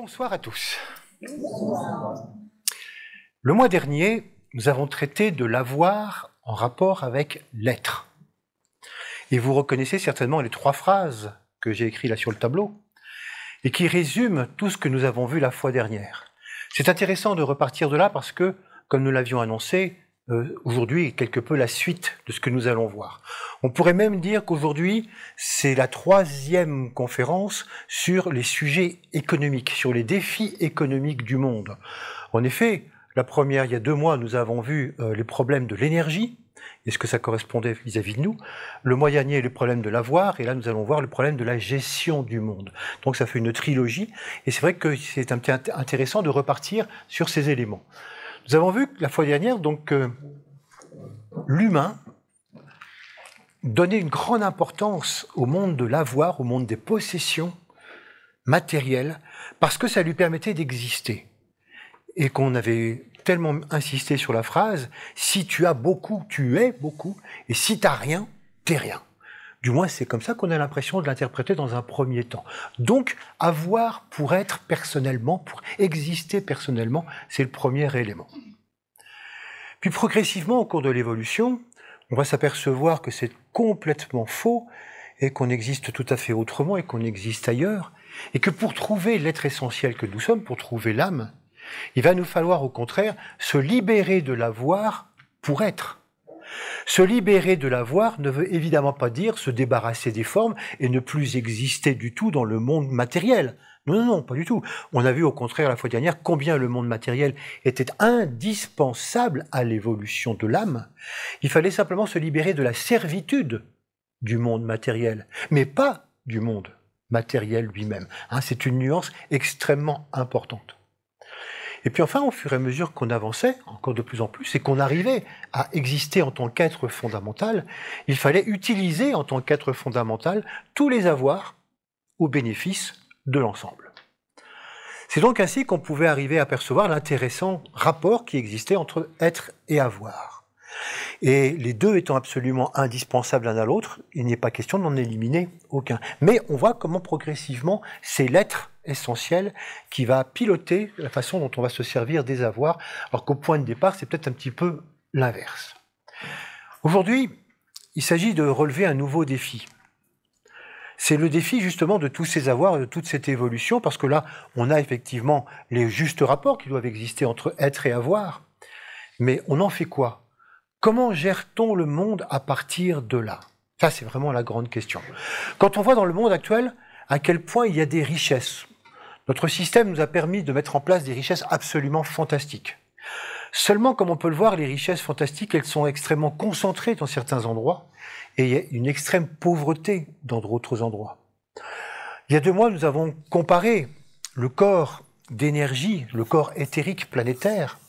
Bonsoir à tous. Le mois dernier, nous avons traité de l'avoir en rapport avec l'être. Et vous reconnaissez certainement les 3 phrases que j'ai écrites là sur le tableau et qui résument tout ce que nous avons vu la fois dernière. C'est intéressant de repartir de là parce que, comme nous l'avions annoncé, aujourd'hui est quelque peu la suite de ce que nous allons voir. On pourrait même dire qu'aujourd'hui, c'est la 3e conférence sur les sujets économiques, sur les défis économiques du monde. En effet, la première, il y a 2 mois, nous avons vu les problèmes de l'énergie, est-ce que ça correspondait vis-à-vis de nous. Le mois dernier, le problème de l'avoir, et là nous allons voir le problème de la gestion du monde. Donc ça fait une trilogie, et c'est vrai que c'est intéressant de repartir sur ces éléments. Nous avons vu la fois dernière donc l'humain donnait une grande importance au monde de l'avoir, au monde des possessions matérielles, parce que ça lui permettait d'exister. Et qu'on avait tellement insisté sur la phrase « si tu as beaucoup, tu es beaucoup, et si tu n'as rien, t'es rien ». Du moins, c'est comme ça qu'on a l'impression de l'interpréter dans un premier temps. Donc, avoir pour être personnellement, pour exister personnellement, c'est le premier élément. Puis progressivement, au cours de l'évolution, on va s'apercevoir que c'est complètement faux et qu'on existe tout à fait autrement et qu'on existe ailleurs. Et que pour trouver l'être essentiel que nous sommes, pour trouver l'âme, il va nous falloir au contraire se libérer de l'avoir pour être. Se libérer de l'avoir ne veut évidemment pas dire se débarrasser des formes et ne plus exister du tout dans le monde matériel. Non, non, non, pas du tout. On a vu au contraire la fois dernière combien le monde matériel était indispensable à l'évolution de l'âme. Il fallait simplement se libérer de la servitude du monde matériel, mais pas du monde matériel lui-même. C'est une nuance extrêmement importante. Et puis enfin, au fur et à mesure qu'on avançait, encore de plus en plus, et qu'on arrivait à exister en tant qu'être fondamental, il fallait utiliser en tant qu'être fondamental tous les avoirs au bénéfice de l'ensemble. C'est donc ainsi qu'on pouvait arriver à percevoir l'intéressant rapport qui existait entre être et avoir. Et les deux étant absolument indispensables l'un à l'autre, il n'est pas question d'en éliminer aucun. Mais on voit comment progressivement c'est l'être essentiel qui va piloter la façon dont on va se servir des avoirs, alors qu'au point de départ, c'est peut-être un petit peu l'inverse. Aujourd'hui, il s'agit de relever un nouveau défi. C'est le défi justement de tous ces avoirs et de toute cette évolution, parce que là, on a effectivement les justes rapports qui doivent exister entre être et avoir, mais on en fait quoi? Comment gère-t-on le monde à partir de là? Ça, c'est vraiment la grande question. Quand on voit dans le monde actuel à quel point il y a des richesses, notre système nous a permis de mettre en place des richesses absolument fantastiques. Seulement, comme on peut le voir, les richesses fantastiques, elles sont extrêmement concentrées dans certains endroits et il y a une extrême pauvreté dans d'autres endroits. Il y a 2 mois, nous avons comparé le corps d'énergie, le corps éthérique planétaire,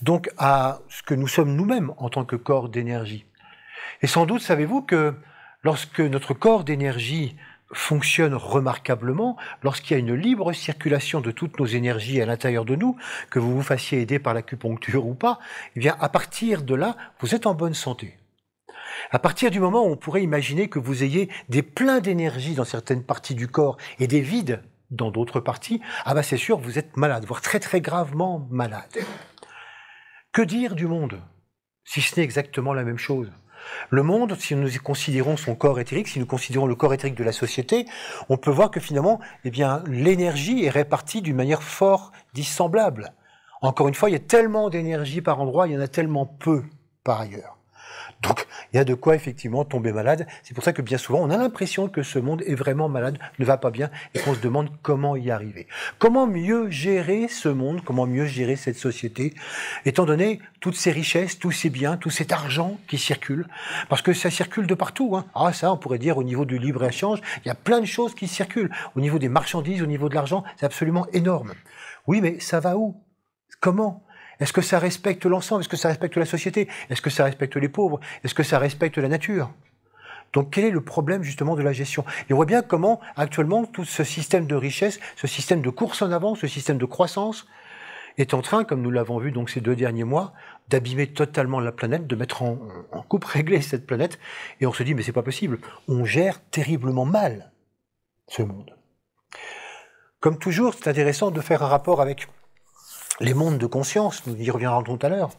donc à ce que nous sommes nous-mêmes en tant que corps d'énergie. Et sans doute savez-vous que lorsque notre corps d'énergie fonctionne remarquablement, lorsqu'il y a une libre circulation de toutes nos énergies à l'intérieur de nous, que vous vous fassiez aider par l'acupuncture ou pas, eh bien à partir de là, vous êtes en bonne santé. À partir du moment où on pourrait imaginer que vous ayez des pleins d'énergie dans certaines parties du corps et des vides dans d'autres parties, c'est sûr, vous êtes malade, voire très très gravement malade. Que dire du monde, si ce n'est exactement la même chose? Le monde, si nous considérons son corps éthérique, si nous considérons le corps éthérique de la société, on peut voir que finalement, l'énergie est répartie d'une manière fort dissemblable. Encore une fois, il y a tellement d'énergie par endroit, il y en a tellement peu par ailleurs. Donc, il y a de quoi effectivement tomber malade. C'est pour ça que bien souvent, on a l'impression que ce monde est vraiment malade, ne va pas bien, et qu'on se demande comment y arriver. Comment mieux gérer ce monde, comment mieux gérer cette société, étant donné toutes ces richesses, tous ces biens, tout cet argent qui circule, parce que ça circule de partout. Ça, on pourrait dire au niveau du libre-échange, il y a plein de choses qui circulent. Au niveau des marchandises, au niveau de l'argent, c'est absolument énorme. Oui, mais ça va où? Comment? Est-ce que ça respecte l'ensemble? Est-ce que ça respecte la société? Est-ce que ça respecte les pauvres? Est-ce que ça respecte la nature? Donc quel est le problème justement de la gestion? Et on voit bien comment actuellement tout ce système de richesse, ce système de course en avant, ce système de croissance est en train, comme nous l'avons vu donc ces 2 derniers mois, d'abîmer totalement la planète, de mettre en coupe réglée cette planète. Et on se dit mais c'est pas possible, on gère terriblement mal ce monde. Comme toujours, c'est intéressant de faire un rapport avec les mondes de conscience, nous y reviendrons tout à l'heure.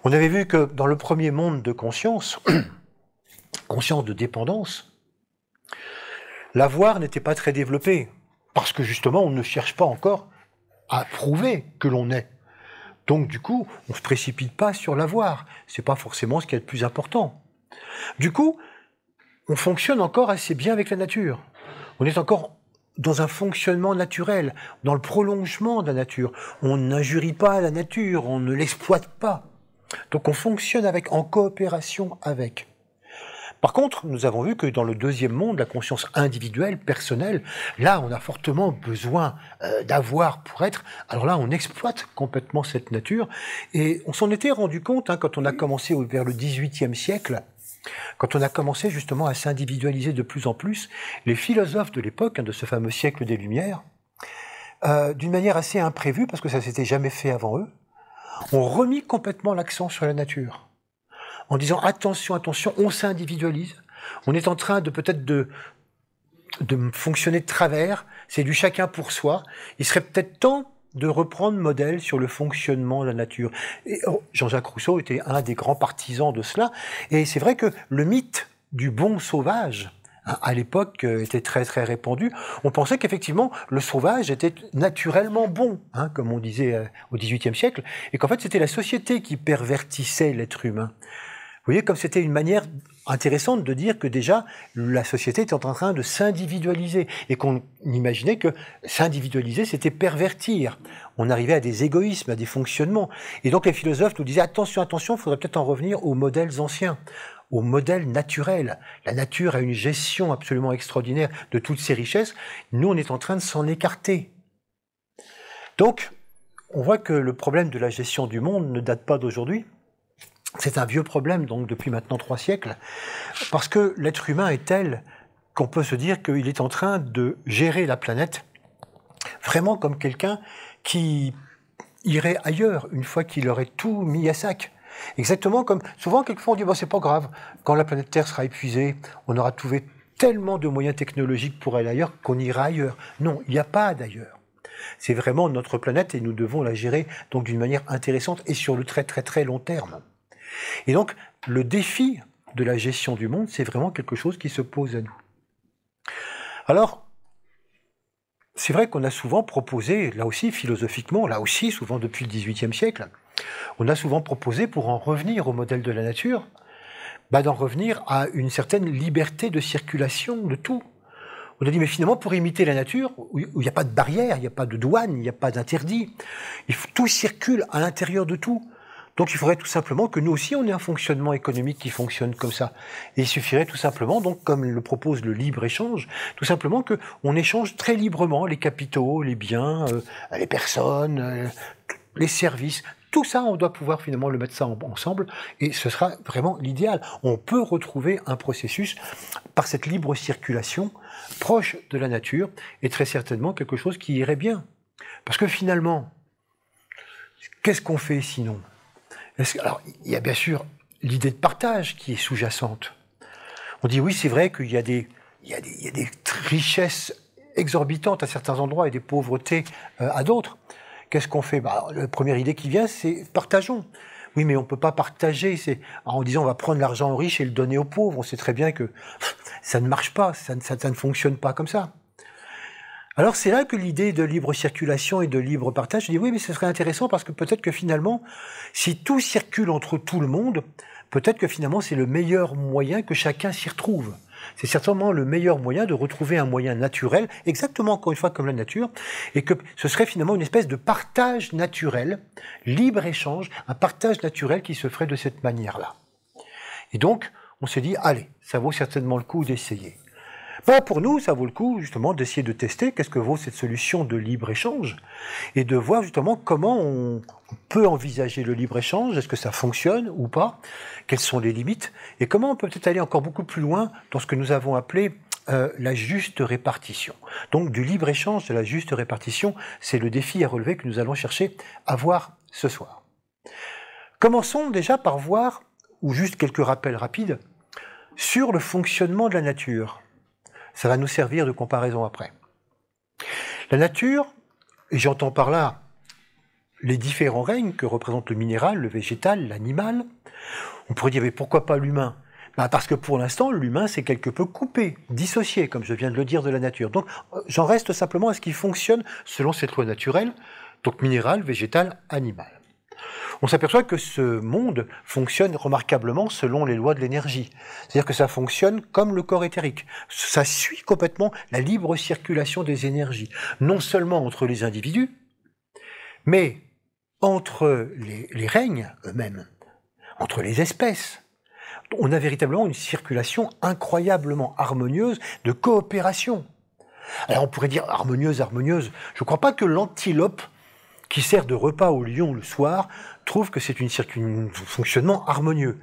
On avait vu que dans le premier monde de conscience, conscience de dépendance, l'avoir n'était pas très développé, parce que justement, on ne cherche pas encore à prouver que l'on est. Donc du coup, on ne se précipite pas sur l'avoir, c'est pas forcément ce qui est le plus important. Du coup, on fonctionne encore assez bien avec la nature. On est encore dans un fonctionnement naturel, dans le prolongement de la nature. On n'injurie pas la nature, on ne l'exploite pas. Donc on fonctionne en coopération avec. Par contre, nous avons vu que dans le deuxième monde, la conscience individuelle, personnelle, là on a fortement besoin d'avoir pour être. Alors là, on exploite complètement cette nature. Et on s'en était rendu compte quand on a commencé vers le XVIIIe siècle, quand on a commencé justement à s'individualiser de plus en plus, les philosophes de l'époque, de ce fameux siècle des Lumières, d'une manière assez imprévue, parce que ça s'était jamais fait avant eux, ont remis complètement l'accent sur la nature, en disant attention, attention, on s'individualise, on est en train de peut-être de fonctionner de travers, c'est du chacun pour soi, il serait peut-être temps de reprendre modèle sur le fonctionnement de la nature. Et Jean-Jacques Rousseau était un des grands partisans de cela, et c'est vrai que le mythe du bon sauvage, à l'époque, était très très répandu. On pensait qu'effectivement, le sauvage était naturellement bon, comme on disait au XVIIIe siècle, et qu'en fait c'était la société qui pervertissait l'être humain. Vous voyez, comme c'était une manière intéressante de dire que déjà, la société était en train de s'individualiser, et qu'on imaginait que s'individualiser, c'était pervertir. On arrivait à des égoïsmes, à des fonctionnements. Et donc les philosophes nous disaient, attention, attention, il faudrait peut-être en revenir aux modèles anciens, aux modèles naturels. La nature a une gestion absolument extraordinaire de toutes ses richesses. Nous, on est en train de s'en écarter. Donc, on voit que le problème de la gestion du monde ne date pas d'aujourd'hui. C'est un vieux problème, donc, depuis maintenant 3 siècles, parce que l'être humain est tel qu'on peut se dire qu'il est en train de gérer la planète vraiment comme quelqu'un qui irait ailleurs une fois qu'il aurait tout mis à sac. Exactement comme, souvent, quelquefois on dit, c'est pas grave, quand la planète Terre sera épuisée, on aura trouvé tellement de moyens technologiques pour aller ailleurs qu'on ira ailleurs. Non, il n'y a pas d'ailleurs. C'est vraiment notre planète et nous devons la gérer donc d'une manière intéressante et sur le très très très long terme. Et donc, le défi de la gestion du monde, c'est vraiment quelque chose qui se pose à nous. Alors, c'est vrai qu'on a souvent proposé, là aussi philosophiquement, là aussi souvent depuis le XVIIIe siècle, on a souvent proposé, pour en revenir au modèle de la nature, d'en revenir à une certaine liberté de circulation de tout. On a dit, mais finalement, pour imiter la nature, où il n'y a pas de barrière, il n'y a pas de douane, il n'y a pas d'interdit, tout circule à l'intérieur de tout. Donc il faudrait tout simplement que nous aussi, on ait un fonctionnement économique qui fonctionne comme ça. Et il suffirait tout simplement, donc comme le propose le libre-échange, tout simplement qu'on échange très librement les capitaux, les biens, les personnes, les services. Tout ça, on doit pouvoir finalement le mettre ça ensemble, et ce sera vraiment l'idéal. On peut retrouver un processus par cette libre circulation, proche de la nature, et très certainement quelque chose qui irait bien. Parce que finalement, qu'est-ce qu'on fait sinon ? Alors, il y a bien sûr l'idée de partage qui est sous-jacente. On dit oui, c'est vrai qu'il y a des richesses exorbitantes à certains endroits et des pauvretés à d'autres. Qu'est-ce qu'on fait ? La première idée qui vient, c'est partageons. Oui, mais on ne peut pas partager en disant on va prendre l'argent aux riches et le donner aux pauvres. On sait très bien que ça ne marche pas, ça ne fonctionne pas comme ça. Alors c'est là que l'idée de libre circulation et de libre partage, je dis oui, mais ce serait intéressant parce que peut-être que finalement, si tout circule entre tout le monde, peut-être que finalement c'est le meilleur moyen que chacun s'y retrouve. C'est certainement le meilleur moyen de retrouver un moyen naturel, exactement encore une fois comme la nature, et que ce serait finalement une espèce de partage naturel, libre-échange, un partage naturel qui se ferait de cette manière-là. Et donc, on s'est dit, allez, ça vaut certainement le coup d'essayer. Pour nous, ça vaut le coup justement d'essayer de tester qu'est-ce que vaut cette solution de libre-échange et de voir justement comment on peut envisager le libre-échange, est-ce que ça fonctionne ou pas, quelles sont les limites, et comment on peut peut-être aller encore beaucoup plus loin dans ce que nous avons appelé la juste répartition. Donc du libre-échange, de la juste répartition, c'est le défi à relever que nous allons chercher à voir ce soir. Commençons déjà par voir, ou juste quelques rappels rapides, sur le fonctionnement de la nature. Ça va nous servir de comparaison après. La nature, et j'entends par là les différents règnes que représentent le minéral, le végétal, l'animal, on pourrait dire, mais pourquoi pas l'humain? Parce que pour l'instant, l'humain s'est quelque peu coupé, dissocié, comme je viens de le dire, de la nature. Donc j'en reste simplement à ce qui fonctionne selon cette loi naturelle, donc minéral, végétal, animal. On s'aperçoit que ce monde fonctionne remarquablement selon les lois de l'énergie. C'est-à-dire que ça fonctionne comme le corps éthérique. Ça suit complètement la libre circulation des énergies, non seulement entre les individus, mais entre les règnes eux-mêmes, entre les espèces. On a véritablement une circulation incroyablement harmonieuse de coopération. Alors on pourrait dire harmonieuse, harmonieuse. Je ne crois pas que l'antilope qui sert de repas au lion le soir trouve que c'est un fonctionnement harmonieux.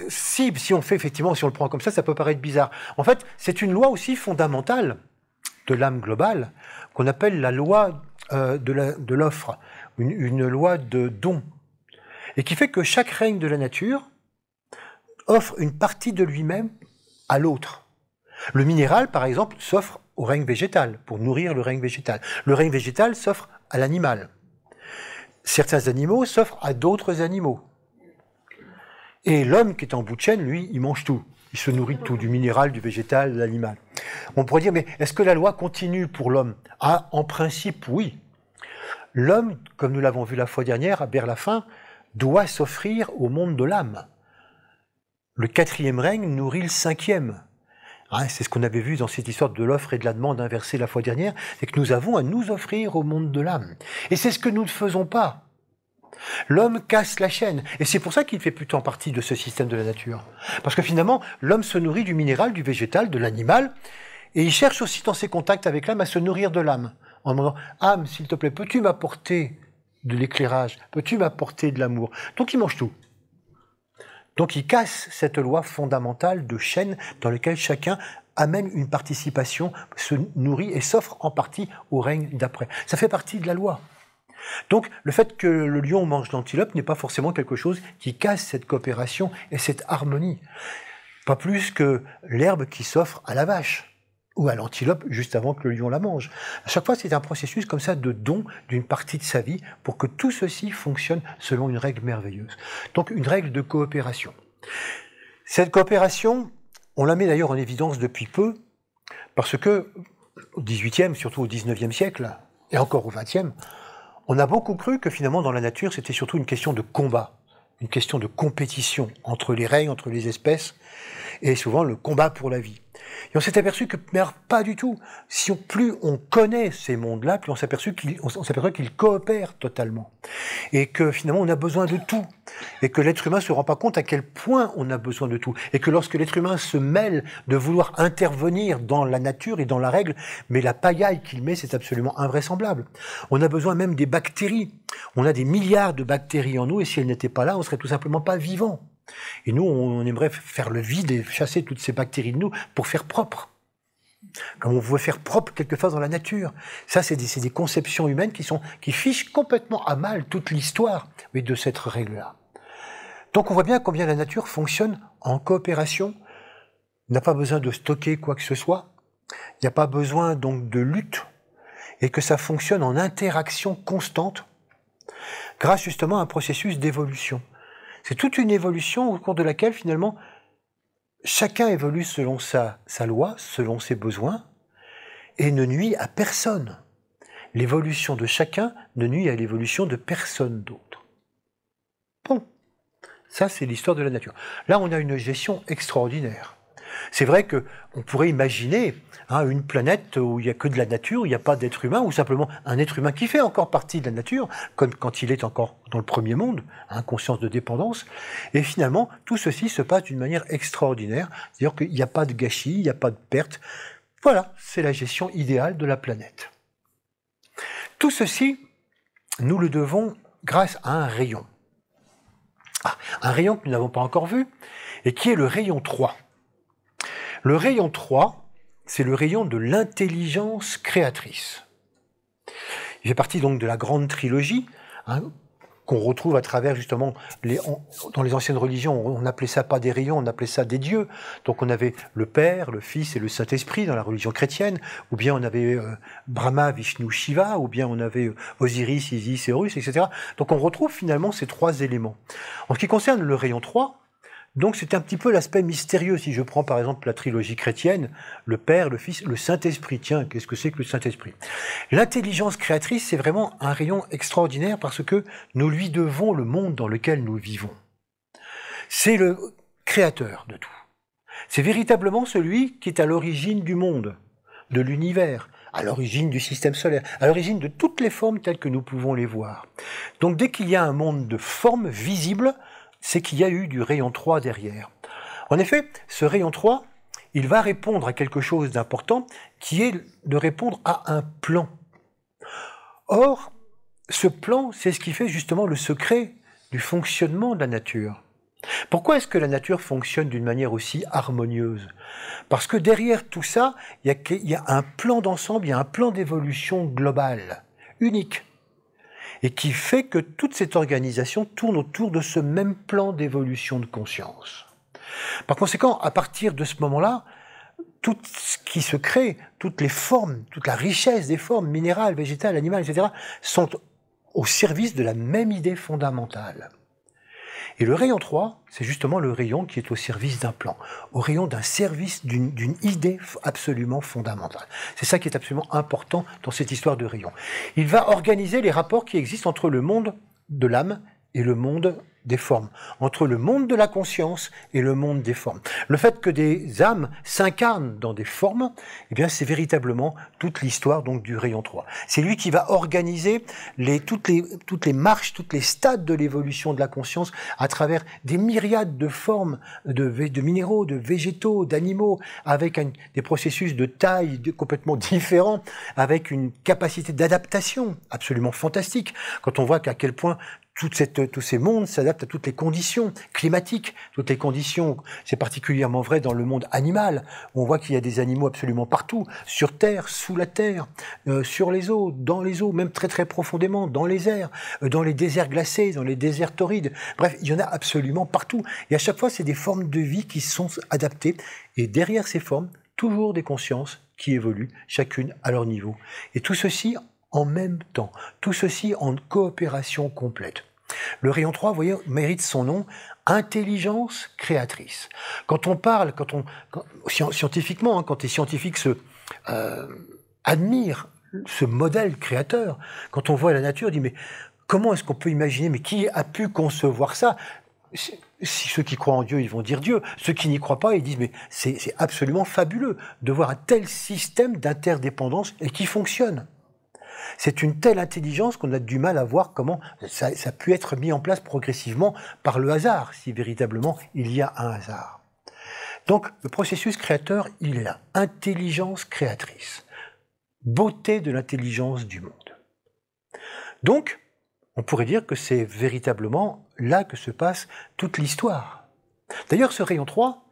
Si on fait effectivement, si on le prend comme ça peut paraître bizarre. En fait, c'est une loi aussi fondamentale de l'âme globale qu'on appelle la loi de l'offre, une loi de don, et qui fait que chaque règne de la nature offre une partie de lui-même à l'autre. Le minéral, par exemple, s'offre au règne végétal, pour nourrir le règne végétal. Le règne végétal s'offre à l'animal. Certains animaux s'offrent à d'autres animaux. Et l'homme qui est en bout de chaîne, lui, il mange tout. Il se nourrit de tout, du minéral, du végétal, de l'animal. On pourrait dire, mais est-ce que la loi continue pour l'homme? Ah, en principe, oui. L'homme, comme nous l'avons vu la fois dernière, à Berlafin, doit s'offrir au monde de l'âme. Le 4e règne nourrit le 5e. C'est ce qu'on avait vu dans cette histoire de l'offre et de la demande inversée la fois dernière, c'est que nous avons à nous offrir au monde de l'âme. Et c'est ce que nous ne faisons pas. L'homme casse la chaîne, et c'est pour ça qu'il fait plutôt partie de ce système de la nature. Parce que finalement, l'homme se nourrit du minéral, du végétal, de l'animal, et il cherche aussi dans ses contacts avec l'âme à se nourrir de l'âme, en demandant « âme, s'il te plaît, peux-tu m'apporter de l'éclairage? Peux-tu m'apporter de l'amour ?» Donc il mange tout. Donc il casse cette loi fondamentale de chaîne dans laquelle chacun amène une participation, se nourrit et s'offre en partie au règne d'après. Ça fait partie de la loi. Donc le fait que le lion mange l'antilope n'est pas forcément quelque chose qui casse cette coopération et cette harmonie. Pas plus que l'herbe qui s'offre à la vache ou à l'antilope juste avant que le lion la mange. À chaque fois, c'est un processus comme ça de don d'une partie de sa vie pour que tout ceci fonctionne selon une règle merveilleuse. Donc une règle de coopération. Cette coopération, on la met d'ailleurs en évidence depuis peu, parce que au XVIIIe, surtout au XIXe siècle, et encore au XXe, on a beaucoup cru que finalement dans la nature, c'était surtout une question de combat, une question de compétition entre les règnes, entre les espèces, et souvent le combat pour la vie. Et on s'est aperçu que, mais pas du tout. Plus on connaît ces mondes-là, plus on s'aperçoit qu'ils coopèrent totalement. Et que finalement, on a besoin de tout. Et que l'être humain ne se rend pas compte à quel point on a besoin de tout. Et que lorsque l'être humain se mêle de vouloir intervenir dans la nature et dans la règle, mais la pagaille qu'il met, c'est absolument invraisemblable. On a besoin même des bactéries. On a des milliards de bactéries en nous, et si elles n'étaient pas là, on serait tout simplement pas vivants. Et nous, on aimerait faire le vide et chasser toutes ces bactéries de nous pour faire propre. Comme on veut faire propre quelque chose dans la nature. Ça, c'est des conceptions humaines qui fichent complètement à mal toute l'histoire de cette règle-là. Donc on voit bien combien la nature fonctionne en coopération, n'a pas besoin de stocker quoi que ce soit, il n'y a pas besoin donc de lutte, et que ça fonctionne en interaction constante, grâce justement à un processus d'évolution. C'est toute une évolution au cours de laquelle, finalement, chacun évolue selon sa loi, selon ses besoins, et ne nuit à personne. L'évolution de chacun ne nuit à l'évolution de personne d'autre. Bon, ça c'est l'histoire de la nature. Là, on a une gestion extraordinaire. C'est vrai qu'on pourrait imaginer une planète où il n'y a que de la nature, il n'y a pas d'être humain, ou simplement un être humain qui fait encore partie de la nature, comme quand il est encore dans le premier monde, conscience de dépendance. Et finalement, tout ceci se passe d'une manière extraordinaire, c'est-à-dire qu'il n'y a pas de gâchis, il n'y a pas de perte. Voilà, c'est la gestion idéale de la planète. Tout ceci, nous le devons grâce à un rayon. Un rayon que nous n'avons pas encore vu, et qui est le rayon 3. Le rayon 3, c'est le rayon de l'intelligence créatrice. Il fait partie donc de la grande trilogie, qu'on retrouve à travers justement, dans les anciennes religions, on n'appelait ça pas des rayons, on appelait ça des dieux. Donc on avait le Père, le Fils et le Saint-Esprit dans la religion chrétienne, ou bien on avait Brahma, Vishnu, Shiva, ou bien on avait Osiris, Isis, Horus, etc. Donc on retrouve finalement ces trois éléments. En ce qui concerne le rayon 3, donc c'est un petit peu l'aspect mystérieux. Si je prends par exemple la trilogie chrétienne, le Père, le Fils, le Saint-Esprit. Tiens, qu'est-ce que c'est que le Saint-Esprit? L'intelligence créatrice, c'est vraiment un rayon extraordinaire parce que nous lui devons le monde dans lequel nous vivons. C'est le créateur de tout. C'est véritablement celui qui est à l'origine du monde, de l'univers, à l'origine du système solaire, à l'origine de toutes les formes telles que nous pouvons les voir. Donc dès qu'il y a un monde de formes visibles, c'est qu'il y a eu du rayon 3 derrière. En effet, ce rayon 3, il va répondre à quelque chose d'important, qui est de répondre à un plan. Or, ce plan, c'est ce qui fait justement le secret du fonctionnement de la nature. Pourquoi est-ce que la nature fonctionne d'une manière aussi harmonieuse? Parce que derrière tout ça, il y a un plan d'ensemble, il y a un plan d'évolution globale, unique, et qui fait que toute cette organisation tourne autour de ce même plan d'évolution de conscience. Par conséquent, à partir de ce moment-là, tout ce qui se crée, toutes les formes, toute la richesse des formes minérales, végétales, animales, etc., sont au service de la même idée fondamentale. Et le rayon 3, c'est justement le rayon qui est au service d'un plan, au rayon d'un service d'une idée absolument fondamentale. C'est ça qui est absolument important dans cette histoire de rayon. Il va organiser les rapports qui existent entre le monde de l'âme et le monde des formes, entre le monde de la conscience et le monde des formes. Le fait que des âmes s'incarnent dans des formes, eh bien, c'est véritablement toute l'histoire donc du rayon 3. C'est lui qui va organiser toutes les marches, tous les stades de l'évolution de la conscience à travers des myriades de formes de minéraux, de végétaux, d'animaux, avec des processus de taille complètement différents, avec une capacité d'adaptation absolument fantastique. Quand on voit qu'à quel point tous ces mondes s'adaptent à toutes les conditions climatiques, toutes les conditions, c'est particulièrement vrai dans le monde animal. On voit qu'il y a des animaux absolument partout, sur Terre, sous la Terre, sur les eaux, dans les eaux, même très très profondément, dans les airs, dans les déserts glacés, dans les déserts torrides. Bref, il y en a absolument partout. Et à chaque fois, c'est des formes de vie qui sont adaptées. Et derrière ces formes, toujours des consciences qui évoluent, chacune à leur niveau. Et tout ceci en même temps, tout ceci en coopération complète. Le rayon 3, vous voyez, mérite son nom, intelligence créatrice. Quand on parle, scientifiquement, quand les scientifiques admirent ce modèle créateur, quand on voit la nature, on dit mais comment est-ce qu'on peut imaginer, mais qui a pu concevoir ça? Si ceux qui croient en Dieu, ils vont dire Dieu. Ceux qui n'y croient pas, ils disent mais c'est absolument fabuleux de voir un tel système d'interdépendance et qui fonctionne. C'est une telle intelligence qu'on a du mal à voir comment ça a pu être mis en place progressivement par le hasard, si véritablement il y a un hasard. Donc le processus créateur, il est là. Intelligence créatrice. Beauté de l'intelligence du monde. Donc, on pourrait dire que c'est véritablement là que se passe toute l'histoire. D'ailleurs, ce rayon 3,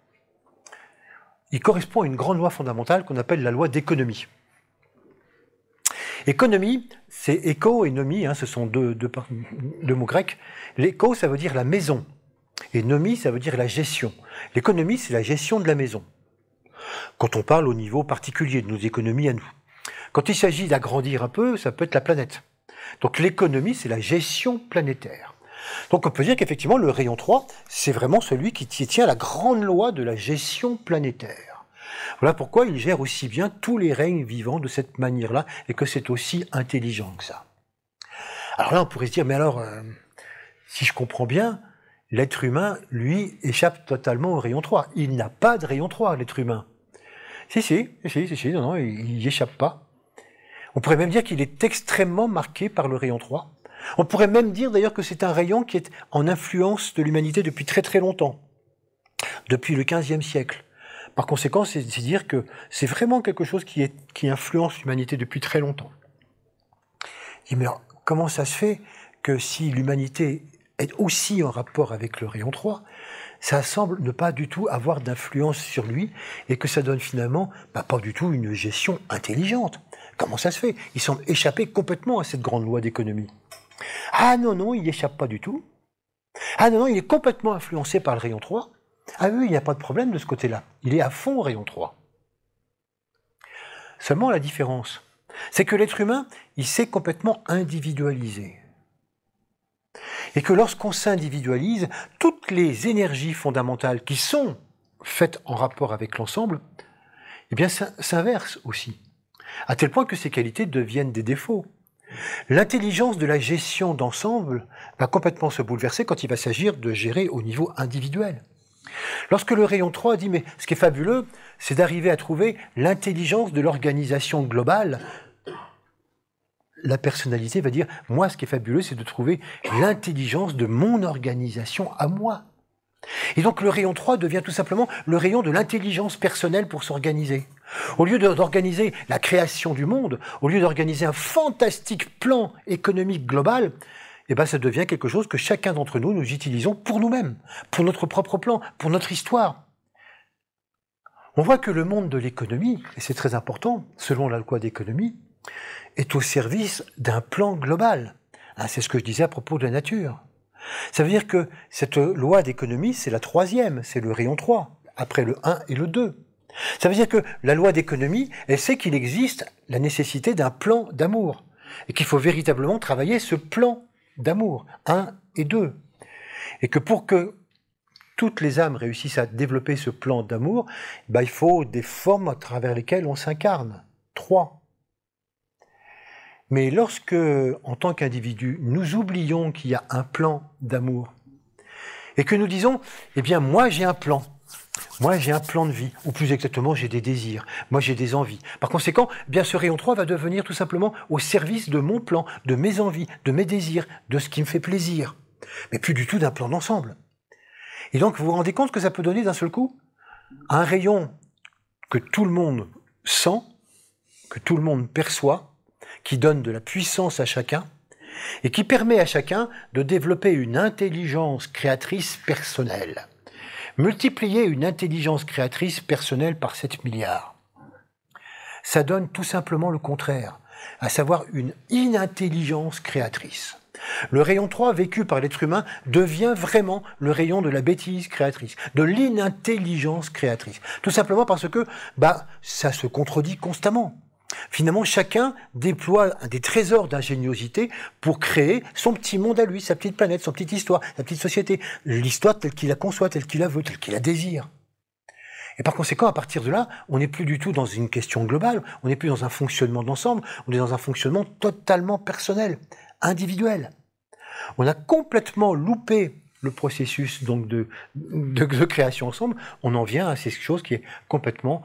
il correspond à une grande loi fondamentale qu'on appelle la loi d'économie. Économie, c'est éco et nomie, ce sont deux mots grecs. L'éco, ça veut dire la maison, et nomie, ça veut dire la gestion. L'économie, c'est la gestion de la maison. Quand on parle au niveau particulier de nos économies à nous. Quand il s'agit d'agrandir un peu, ça peut être la planète. Donc l'économie, c'est la gestion planétaire. Donc on peut dire qu'effectivement, le rayon 3, c'est vraiment celui qui tient la grande loi de la gestion planétaire. Voilà pourquoi il gère aussi bien tous les règnes vivants de cette manière-là, et que c'est aussi intelligent que ça. Alors là, on pourrait se dire, mais alors, si je comprends bien, l'être humain, lui, échappe totalement au rayon 3. Il n'a pas de rayon 3, l'être humain. Si, non, il n'y échappe pas. On pourrait même dire qu'il est extrêmement marqué par le rayon 3. On pourrait même dire d'ailleurs que c'est un rayon qui est en influence de l'humanité depuis très très longtemps, depuis le XVe siècle. Par conséquent, c'est dire que c'est vraiment quelque chose qui influence l'humanité depuis très longtemps. Mais alors, comment ça se fait que si l'humanité est aussi en rapport avec le rayon 3, ça semble ne pas du tout avoir d'influence sur lui et que ça donne finalement pas du tout une gestion intelligente. Comment ça se fait? Il semble échapper complètement à cette grande loi d'économie. Ah non, non, il n'y échappe pas du tout. Ah non, non, il est complètement influencé par le rayon 3. Ah oui, il n'y a pas de problème de ce côté-là. Il est à fond au rayon 3. Seulement la différence, c'est que l'être humain, il s'est complètement individualisé. Et que lorsqu'on s'individualise, toutes les énergies fondamentales qui sont faites en rapport avec l'ensemble, eh bien, s'inversent aussi. À tel point que ces qualités deviennent des défauts. L'intelligence de la gestion d'ensemble va complètement se bouleverser quand il va s'agir de gérer au niveau individuel. Lorsque le rayon 3 dit « mais ce qui est fabuleux, c'est d'arriver à trouver l'intelligence de l'organisation globale », la personnalité va dire « moi, ce qui est fabuleux, c'est de trouver l'intelligence de mon organisation à moi ». Et donc le rayon 3 devient tout simplement le rayon de l'intelligence personnelle pour s'organiser. Au lieu d'organiser la création du monde, au lieu d'organiser un fantastique plan économique global, eh ben ça devient quelque chose que chacun d'entre nous, nous utilisons pour nous-mêmes, pour notre propre plan, pour notre histoire. On voit que le monde de l'économie, et c'est très important, selon la loi d'économie, est au service d'un plan global. C'est ce que je disais à propos de la nature. Ça veut dire que cette loi d'économie, c'est la troisième, c'est le rayon 3, après le 1 et le 2. Ça veut dire que la loi d'économie, elle sait qu'il existe la nécessité d'un plan d'amour, et qu'il faut véritablement travailler ce plan d'amour, 1 et 2. Et que pour que toutes les âmes réussissent à développer ce plan d'amour, il faut des formes à travers lesquelles on s'incarne, 3. Mais lorsque, en tant qu'individu, nous oublions qu'il y a un plan d'amour, et que nous disons, eh bien, moi j'ai un plan de vie, ou plus exactement, j'ai des désirs, moi j'ai des envies. Par conséquent, eh bien, ce rayon 3 va devenir tout simplement au service de mon plan, de mes envies, de mes désirs, de ce qui me fait plaisir, mais plus du tout d'un plan d'ensemble. Et donc, vous vous rendez compte que ça peut donner d'un seul coup un rayon que tout le monde sent, que tout le monde perçoit, qui donne de la puissance à chacun et qui permet à chacun de développer une intelligence créatrice personnelle. Multiplier une intelligence créatrice personnelle par 7 milliards, ça donne tout simplement le contraire, à savoir une inintelligence créatrice. Le rayon 3 vécu par l'être humain devient vraiment le rayon de la bêtise créatrice, de l'inintelligence créatrice. Tout simplement parce que ça se contredit constamment. Finalement, chacun déploie des trésors d'ingéniosité pour créer son petit monde à lui, sa petite planète, son petite histoire, sa petite société, l'histoire telle qu'il la conçoit, telle qu'il la veut, telle qu'il la désire. Et par conséquent, à partir de là, on n'est plus du tout dans une question globale, on n'est plus dans un fonctionnement d'ensemble, on est dans un fonctionnement totalement personnel, individuel. On a complètement loupé le processus donc de création ensemble, on en vient à quelque chose qui est complètement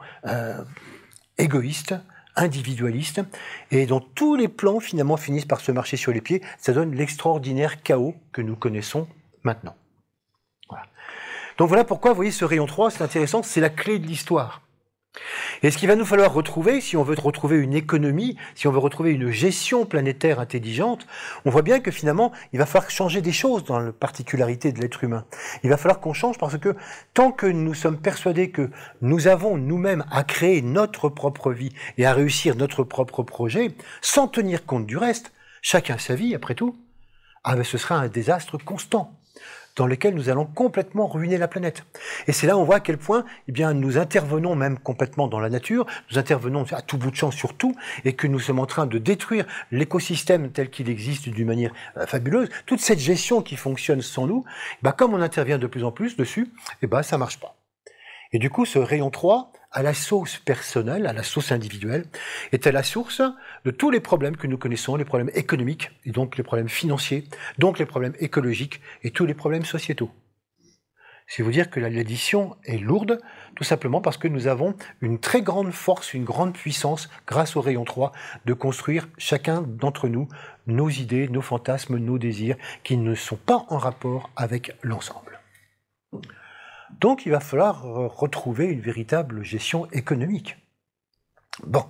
égoïste, individualiste, et dont tous les plans finalement finissent par se marcher sur les pieds. Ça donne l'extraordinaire chaos que nous connaissons maintenant. Voilà. Donc voilà pourquoi, vous voyez, ce rayon 3, c'est intéressant, c'est la clé de l'histoire. Et ce qu'il va nous falloir retrouver, si on veut retrouver une économie, si on veut retrouver une gestion planétaire intelligente, on voit bien que finalement, il va falloir changer des choses dans la particularité de l'être humain. Il va falloir qu'on change parce que tant que nous sommes persuadés que nous avons nous-mêmes à créer notre propre vie et à réussir notre propre projet, sans tenir compte du reste, chacun sa vie après tout, ce sera un désastre constant dans lequel nous allons complètement ruiner la planète. Et c'est là où on voit à quel point nous intervenons même complètement dans la nature, nous intervenons à tout bout de champ sur tout, et que nous sommes en train de détruire l'écosystème tel qu'il existe d'une manière fabuleuse. Toute cette gestion qui fonctionne sans nous, comme on intervient de plus en plus dessus, ça marche pas. Et du coup, ce rayon 3, à la sauce personnelle, à la sauce individuelle, est à la source de tous les problèmes que nous connaissons, les problèmes économiques, et donc les problèmes financiers, donc les problèmes écologiques et tous les problèmes sociétaux. C'est vous dire que l'addition est lourde, tout simplement parce que nous avons une très grande force, une grande puissance, grâce au rayon 3, de construire chacun d'entre nous nos idées, nos fantasmes, nos désirs, qui ne sont pas en rapport avec l'ensemble. Donc il va falloir retrouver une véritable gestion économique. Bon.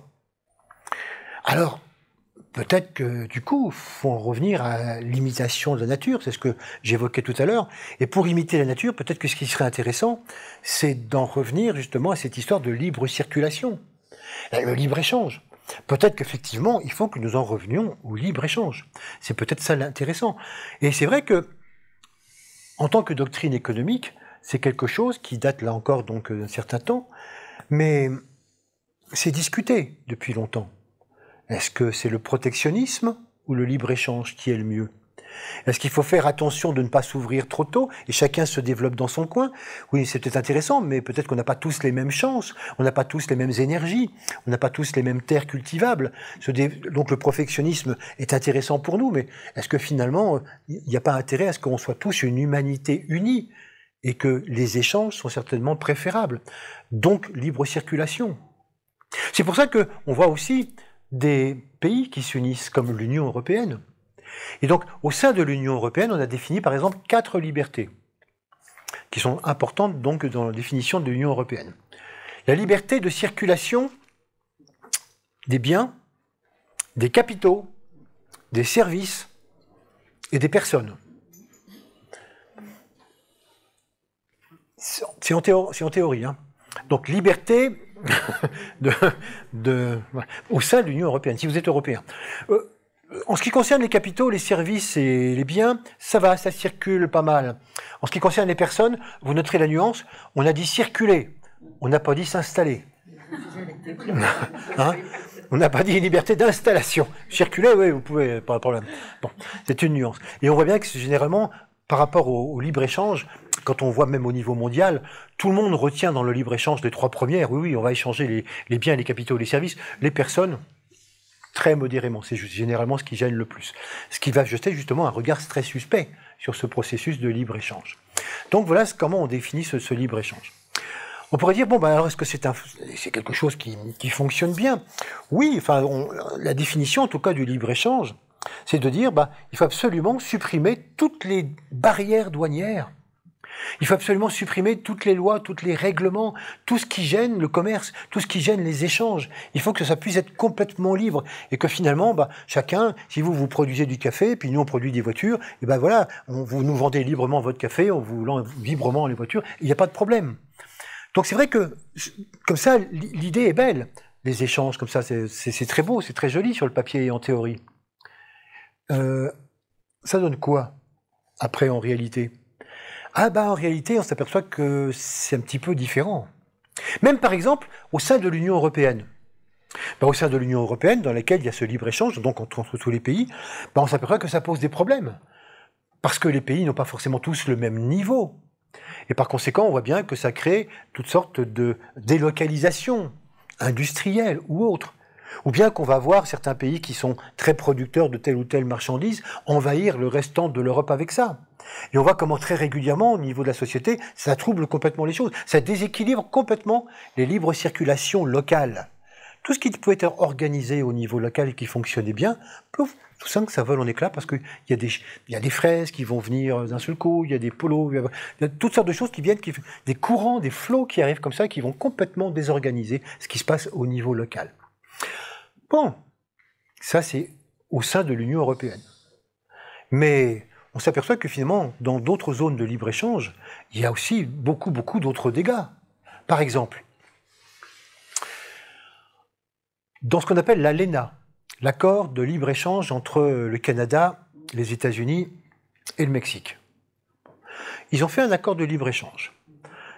Alors, peut-être que du coup, il faut en revenir à l'imitation de la nature, c'est ce que j'évoquais tout à l'heure. Et pour imiter la nature, peut-être que ce qui serait intéressant, c'est d'en revenir justement à cette histoire de libre circulation, le libre-échange. Peut-être qu'effectivement, il faut que nous en revenions au libre-échange. C'est peut-être ça l'intéressant. Et c'est vrai que, en tant que doctrine économique, c'est quelque chose qui date là encore donc d'un certain temps, mais c'est discuté depuis longtemps. Est-ce que c'est le protectionnisme ou le libre-échange qui est le mieux? Est-ce qu'il faut faire attention de ne pas s'ouvrir trop tôt et chacun se développe dans son coin? Oui, c'est peut-être intéressant, mais peut-être qu'on n'a pas tous les mêmes chances, on n'a pas tous les mêmes énergies, on n'a pas tous les mêmes terres cultivables. Donc le protectionnisme est intéressant pour nous, mais est-ce que finalement, il n'y a pas intérêt à ce qu'on soit tous une humanité unie et que les échanges sont certainement préférables? Donc libre circulation. C'est pour ça qu'on voit aussi des pays qui s'unissent comme l'Union européenne. Et donc, au sein de l'Union européenne, on a défini par exemple 4 libertés qui sont importantes donc dans la définition de l'Union européenne. La liberté de circulation des biens, des capitaux, des services et des personnes. C'est en théorie. Hein. Donc, liberté au sein de l'Union européenne, si vous êtes européen. En ce qui concerne les capitaux, les services et les biens, ça circule pas mal. En ce qui concerne les personnes, vous noterez la nuance, on a dit circuler, on n'a pas dit s'installer. Hein? On n'a pas dit liberté d'installation. Circuler, oui, vous pouvez, pas de problème. Bon, c'est une nuance. Et on voit bien que généralement, par rapport au libre-échange, quand on voit même au niveau mondial, tout le monde retient dans le libre-échange les 3 premières. Oui, on va échanger les biens, les capitaux, les services. Les personnes, très modérément. C'est généralement ce qui gêne le plus. Ce qui va jeter justement un regard très suspect sur ce processus de libre-échange. Donc voilà comment on définit ce libre-échange. On pourrait dire, bon, ben alors est-ce que c'est quelque chose qui fonctionne bien? Oui, enfin, la définition en tout cas du libre-échange, c'est de dire, il faut absolument supprimer toutes les barrières douanières. Il faut absolument supprimer toutes les lois, tous les règlements, tout ce qui gêne le commerce, tout ce qui gêne les échanges. Il faut que ça puisse être complètement libre et que finalement, chacun, si vous produisez du café, puis nous on produit des voitures, et voilà, vous nous vendez librement votre café, on vous vend librement les voitures, il n'y a pas de problème. Donc c'est vrai que, comme ça, l'idée est belle. Les échanges comme ça, c'est très beau, c'est très joli sur le papier et en théorie. Ça donne quoi, après, en réalité? En réalité, on s'aperçoit que c'est un petit peu différent. Même, par exemple, au sein de l'Union européenne. Au sein de l'Union européenne, dans laquelle il y a ce libre-échange, donc entre tous les pays, on s'aperçoit que ça pose des problèmes. Parce que les pays n'ont pas forcément tous le même niveau. Et par conséquent, on voit bien que ça crée toutes sortes de délocalisations industrielles ou autres. Ou bien qu'on va voir certains pays qui sont très producteurs de telle ou telle marchandise envahir le restant de l'Europe avec ça. Et on voit comment très régulièrement, au niveau de la société, ça trouble complètement les choses. Ça déséquilibre complètement les libres circulations locales. Tout ce qui pouvait être organisé au niveau local et qui fonctionnait bien, plouf, tout ça, ça vole en éclats parce qu'il y a des fraises qui vont venir d'un seul coup, il y a des polos, il y a toutes sortes de choses qui viennent, des courants, des flots qui arrivent comme ça, qui vont complètement désorganiser ce qui se passe au niveau local. Bon, ça c'est au sein de l'Union européenne. Mais on s'aperçoit que finalement, dans d'autres zones de libre-échange, il y a aussi beaucoup d'autres dégâts. Par exemple, dans ce qu'on appelle l'ALENA, l'accord de libre-échange entre le Canada, les États-Unis et le Mexique. Ils ont fait un accord de libre-échange.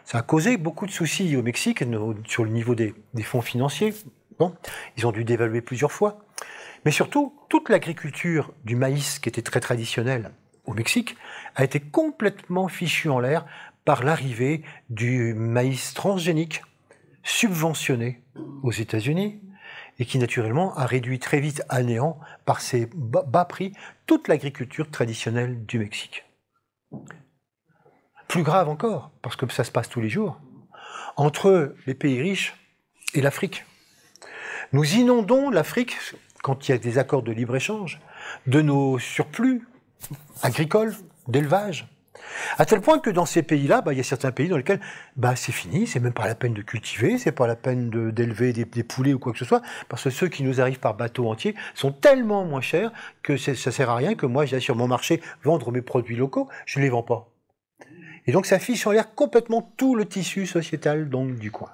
Ça a causé beaucoup de soucis au Mexique sur le niveau des fonds financiers. Bon, ils ont dû dévaluer plusieurs fois. Mais surtout, toute l'agriculture du maïs, qui était très traditionnelle au Mexique, a été complètement fichue en l'air par l'arrivée du maïs transgénique subventionné aux États-Unis et qui naturellement a réduit très vite à néant par ses bas prix toute l'agriculture traditionnelle du Mexique. Plus grave encore, parce que ça se passe tous les jours, entre les pays riches et l'Afrique. Nous inondons l'Afrique, quand il y a des accords de libre-échange, de nos surplus agricoles, d'élevage. À tel point que dans ces pays-là, il y a certains pays dans lesquels c'est fini, c'est même pas la peine de cultiver, c'est pas la peine d'élever des poulets ou quoi que ce soit, parce que ceux qui nous arrivent par bateau entier sont tellement moins chers que ça sert à rien que moi j'aille sur mon marché vendre mes produits locaux, je les vends pas. Et donc ça fiche en l'air complètement tout le tissu sociétal donc, du coin.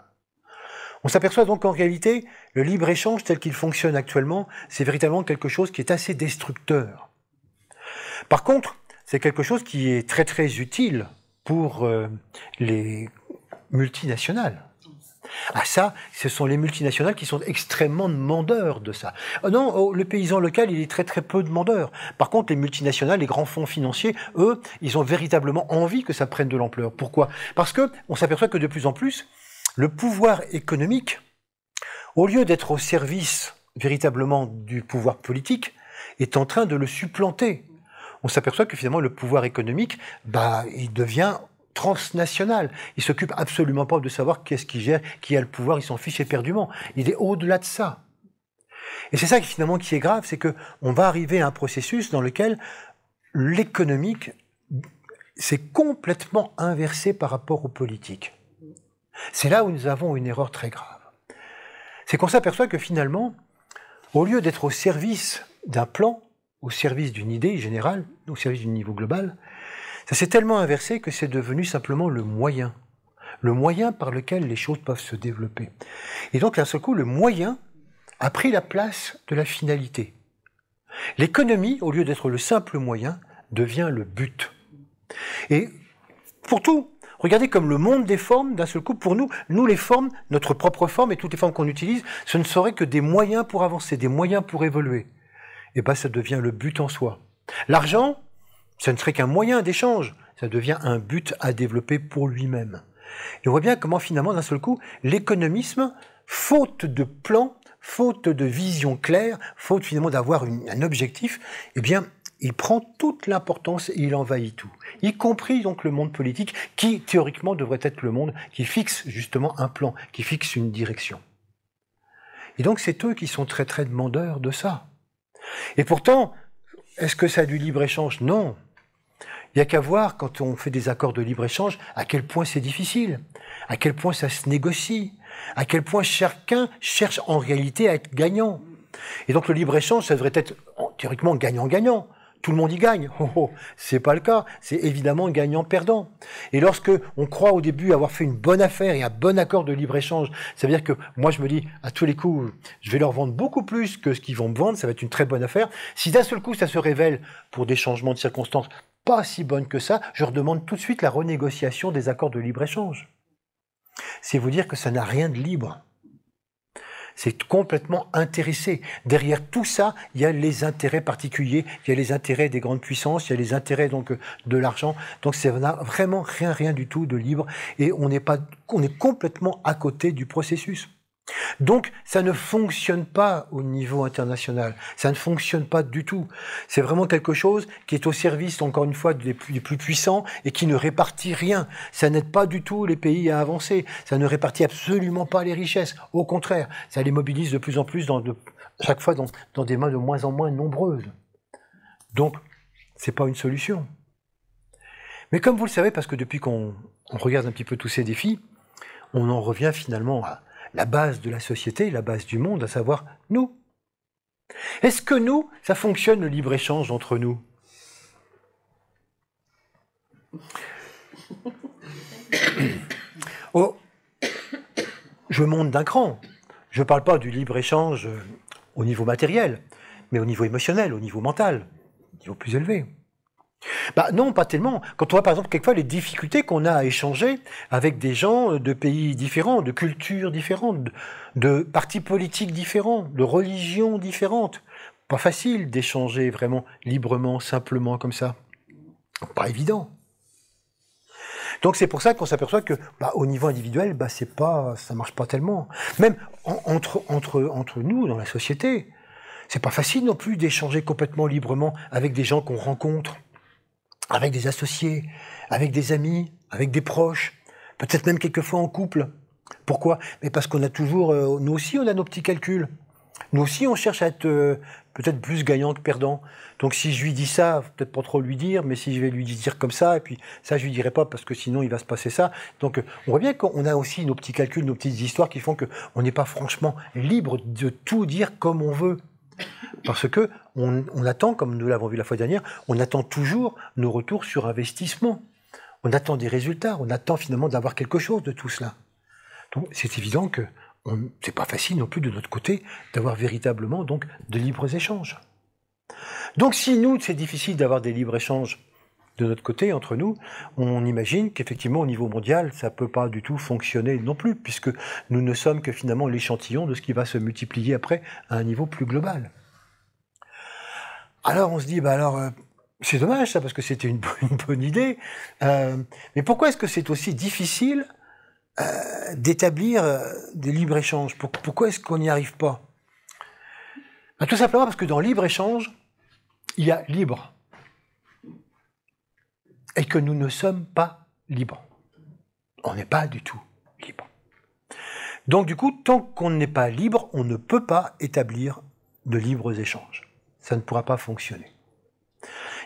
On s'aperçoit donc qu'en réalité, le libre-échange tel qu'il fonctionne actuellement, c'est véritablement quelque chose qui est assez destructeur. Par contre, c'est quelque chose qui est très très utile pour les multinationales. Ah ça, ce sont les multinationales qui sont extrêmement demandeurs de ça. Non, le paysan local, il est très très peu demandeur. Par contre, les multinationales, les grands fonds financiers, eux, ils ont véritablement envie que ça prenne de l'ampleur. Pourquoi? Parce que on s'aperçoit que de plus en plus, le pouvoir économique, au lieu d'être au service véritablement du pouvoir politique, est en train de le supplanter. On s'aperçoit que finalement le pouvoir économique, il devient transnational. Il s'occupe absolument pas de savoir qu'est-ce qui gère, qui a le pouvoir, il s'en fiche éperdument. Il est au-delà de ça. Et c'est ça qui finalement qui est grave, c'est que on va arriver à un processus dans lequel l'économique s'est complètement inversé par rapport au politique. C'est là où nous avons une erreur très grave. C'est qu'on s'aperçoit que finalement, au lieu d'être au service d'un plan, au service d'une idée générale, au service du niveau global, ça s'est tellement inversé que c'est devenu simplement le moyen par lequel les choses peuvent se développer. Et donc, d'un seul coup, le moyen a pris la place de la finalité. L'économie, au lieu d'être le simple moyen, devient le but. Et pour tout, regardez comme le monde des formes, d'un seul coup, pour nous les formes, notre propre forme et toutes les formes qu'on utilise, ce ne seraient que des moyens pour avancer, des moyens pour évoluer. Et ça devient le but en soi. L'argent, ce ne serait qu'un moyen d'échange, ça devient un but à développer pour lui-même. Et on voit bien comment finalement, d'un seul coup, l'économisme, faute de plan, faute de vision claire, faute finalement d'avoir un objectif, eh bien, il prend toute l'importance et il envahit tout. Y compris donc le monde politique, qui théoriquement devrait être le monde qui fixe justement un plan, qui fixe une direction. Et donc c'est eux qui sont très très demandeurs de ça. Et pourtant, est-ce que ça a du libre-échange? Non. Il n'y a qu'à voir, quand on fait des accords de libre-échange, à quel point c'est difficile, à quel point ça se négocie, à quel point chacun cherche en réalité à être gagnant. Et donc le libre-échange, ça devrait être théoriquement gagnant-gagnant. Tout le monde y gagne. C'est pas le cas. C'est évidemment gagnant-perdant. Et lorsque on croit au début avoir fait une bonne affaire et un bon accord de libre-échange, ça veut dire que moi je me dis, à tous les coups, je vais leur vendre beaucoup plus que ce qu'ils vont me vendre, ça va être une très bonne affaire. Si d'un seul coup ça se révèle, pour des changements de circonstances, pas si bonne que ça, je redemande tout de suite la renégociation des accords de libre-échange. C'est vous dire que ça n'a rien de libre. C'est complètement intéressé. Derrière tout ça, il y a les intérêts particuliers, il y a les intérêts des grandes puissances, il y a les intérêts donc de l'argent. Donc c'est vraiment rien du tout de libre et on est complètement à côté du processus. Donc, ça ne fonctionne pas au niveau international. Ça ne fonctionne pas du tout. C'est vraiment quelque chose qui est au service, encore une fois, des plus puissants et qui ne répartit rien. Ça n'aide pas du tout les pays à avancer. Ça ne répartit absolument pas les richesses. Au contraire, ça les mobilise de plus en plus, chaque fois dans des mains de moins en moins nombreuses. Donc, c'est pas une solution. Mais comme vous le savez, parce que depuis qu'on regarde un petit peu tous ces défis, on en revient finalement à la base de la société, la base du monde, à savoir nous. Est-ce que nous, ça fonctionne le libre-échange entre nous? Oh, je monte d'un cran. Je ne parle pas du libre-échange au niveau matériel, mais au niveau émotionnel, au niveau mental, au niveau plus élevé. Non, pas tellement. Quand on voit par exemple quelquefois les difficultés qu'on a à échanger avec des gens de pays différents, de cultures différentes, de partis politiques différents, de religions différentes. Pas facile d'échanger vraiment librement, simplement comme ça. Pas évident. Donc c'est pour ça qu'on s'aperçoit que au niveau individuel, ça marche pas tellement. Même entre nous dans la société, c'est pas facile non plus d'échanger complètement librement avec des gens qu'on rencontre, avec des associés, avec des amis, avec des proches, peut-être même quelquefois en couple. Pourquoi? Mais parce qu'on a toujours, nous aussi on a nos petits calculs. Nous aussi on cherche à être peut-être plus gagnant que perdant. Donc si je lui dis ça, peut-être pas trop lui dire, mais si je vais lui dire comme ça, et puis ça je lui dirai pas parce que sinon il va se passer ça. Donc on voit bien qu'on a aussi nos petits calculs, nos petites histoires qui font qu'on n'est pas franchement libre de tout dire comme on veut. Parce que on attend, comme nous l'avons vu la fois dernière, on attend toujours nos retours sur investissement. On attend des résultats, on attend finalement d'avoir quelque chose de tout cela. Donc c'est évident que c'est pas facile non plus de notre côté d'avoir véritablement donc de libres échanges. Donc si nous, c'est difficile d'avoir des libres échanges de notre côté, entre nous, on imagine qu'effectivement au niveau mondial, ça peut pas du tout fonctionner non plus, puisque nous ne sommes que finalement l'échantillon de ce qui va se multiplier après à un niveau plus global. Alors on se dit, c'est dommage ça, parce que c'était une bonne idée, mais pourquoi est-ce que c'est aussi difficile d'établir des libres-échanges? Pourquoi est-ce qu'on n'y arrive pas? Tout simplement parce que dans libre-échange, il y a libre. Et que nous ne sommes pas libres. On n'est pas du tout libre. Donc du coup, tant qu'on n'est pas libre, on ne peut pas établir de libres échanges. Ça ne pourra pas fonctionner.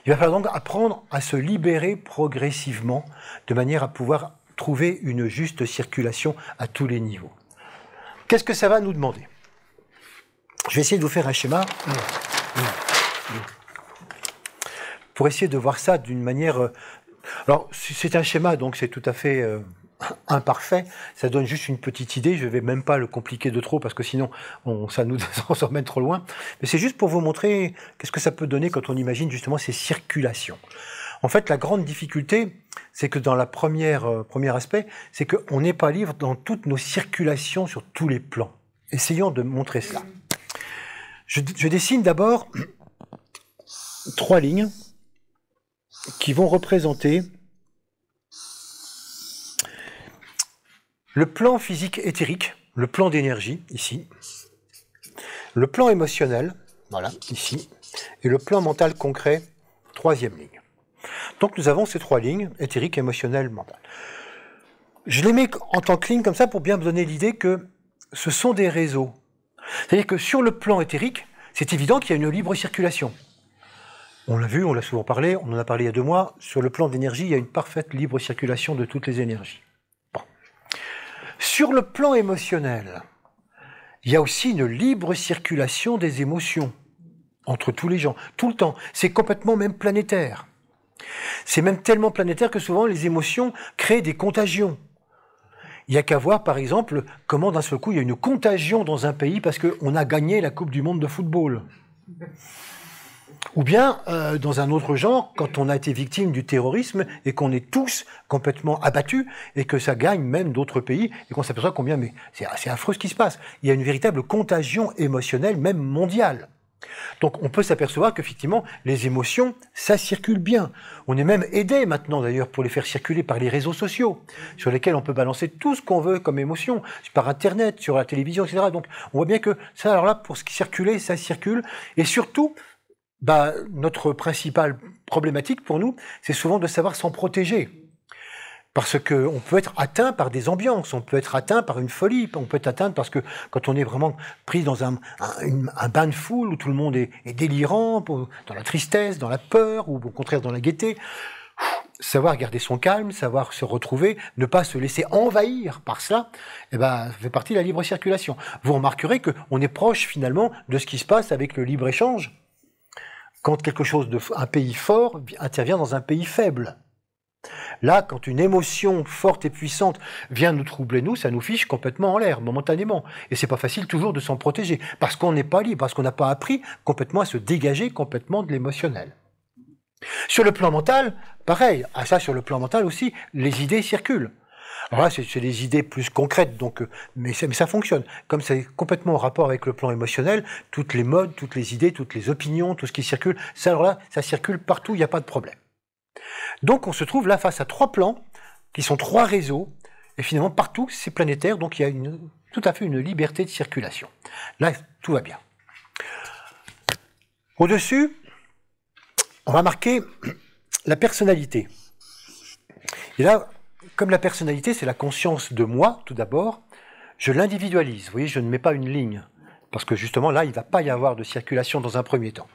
Il va falloir donc apprendre à se libérer progressivement, de manière à pouvoir trouver une juste circulation à tous les niveaux. Qu'est-ce que ça va nous demander? Je vais essayer de vous faire un schéma pour essayer de voir ça d'une manière... Alors, c'est un schéma, donc c'est tout à fait imparfait. Ça donne juste une petite idée. Je ne vais même pas le compliquer de trop, parce que sinon, ça nous emmène trop loin. Mais c'est juste pour vous montrer qu'est-ce que ça peut donner quand on imagine justement ces circulations. En fait, la grande difficulté, c'est que dans le premier aspect, c'est qu'on n'est pas libre dans toutes nos circulations sur tous les plans. Essayons de montrer cela. Je dessine d'abord 3 lignes qui vont représenter le plan physique éthérique, le plan d'énergie, ici, le plan émotionnel, voilà, ici, et le plan mental concret, 3e ligne. Donc nous avons ces 3 lignes, éthérique, émotionnel, mental. Je les mets en tant que ligne comme ça pour bien me donner l'idée que ce sont des réseaux. C'est-à-dire que sur le plan éthérique, c'est évident qu'il y a une libre circulation. On l'a vu, on l'a souvent parlé, on en a parlé il y a 2 mois, sur le plan d'énergie, il y a une parfaite libre circulation de toutes les énergies. Bon. Sur le plan émotionnel, il y a aussi une libre circulation des émotions entre tous les gens, tout le temps. C'est complètement même planétaire. C'est même tellement planétaire que souvent les émotions créent des contagions. Il n'y a qu'à voir, par exemple, comment d'un seul coup il y a une contagion dans un pays parce qu'on a gagné la Coupe du Monde de football. Ou bien, dans un autre genre, quand on a été victime du terrorisme et qu'on est tous complètement abattus et que ça gagne même d'autres pays et qu'on s'aperçoit combien, mais c'est affreux ce qui se passe. Il y a une véritable contagion émotionnelle, même mondiale. Donc on peut s'apercevoir qu'effectivement, les émotions, ça circule bien. On est même aidé maintenant d'ailleurs pour les faire circuler par les réseaux sociaux, sur lesquels on peut balancer tout ce qu'on veut comme émotion, par Internet, sur la télévision, etc. Donc on voit bien que ça, alors là, pour ce qui circulait, ça circule. Et surtout, notre principale problématique pour nous, c'est souvent de savoir s'en protéger. Parce qu'on peut être atteint par des ambiances, on peut être atteint par une folie, on peut être atteint parce que quand on est vraiment pris dans un bain de foule où tout le monde est délirant, dans la tristesse, dans la peur, ou au contraire dans la gaieté, savoir garder son calme, savoir se retrouver, ne pas se laisser envahir par cela, ça fait partie de la libre circulation. Vous remarquerez qu'on est proche finalement de ce qui se passe avec le libre-échange, quand un pays fort intervient dans un pays faible. Là, quand une émotion forte et puissante vient nous troubler, ça nous fiche complètement en l'air, momentanément. Et c'est pas facile toujours de s'en protéger, parce qu'on n'est pas libre, parce qu'on n'a pas appris complètement à se dégager complètement de l'émotionnel. Sur le plan mental, pareil. Sur le plan mental aussi, les idées circulent. Alors là, c'est des idées plus concrètes, donc, mais ça fonctionne. Comme c'est complètement en rapport avec le plan émotionnel, toutes les modes, toutes les idées, toutes les opinions, tout ce qui circule, ça circule partout, il n'y a pas de problème. Donc on se trouve là face à 3 plans, qui sont 3 réseaux, et finalement partout c'est planétaire, donc il y a tout à fait une liberté de circulation. Là, tout va bien. Au-dessus, on va marquer la personnalité. Et là, comme la personnalité, c'est la conscience de moi, tout d'abord, je l'individualise. Vous voyez, je ne mets pas une ligne. Parce que justement, là, il ne va pas y avoir de circulation dans un premier temps.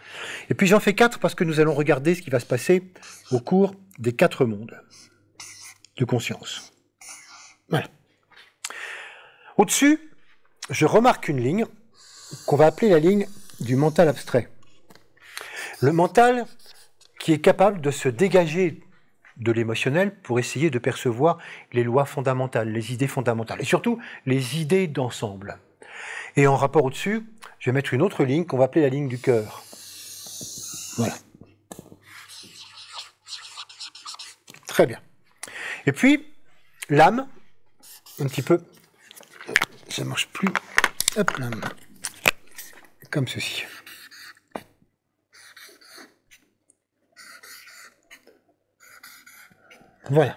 Et puis j'en fais 4 parce que nous allons regarder ce qui va se passer au cours des 4 mondes de conscience. Voilà. Au-dessus, je remarque une ligne qu'on va appeler la ligne du mental abstrait. Le mental qui est capable de se dégager de l'émotionnel pour essayer de percevoir les lois fondamentales, les idées fondamentales, et surtout les idées d'ensemble. Et en rapport au-dessus, je vais mettre une autre ligne qu'on va appeler la ligne du cœur. Voilà. Très bien. Et puis, l'âme, un petit peu, ça ne marche plus, hop, l'âme, comme ceci. Voilà.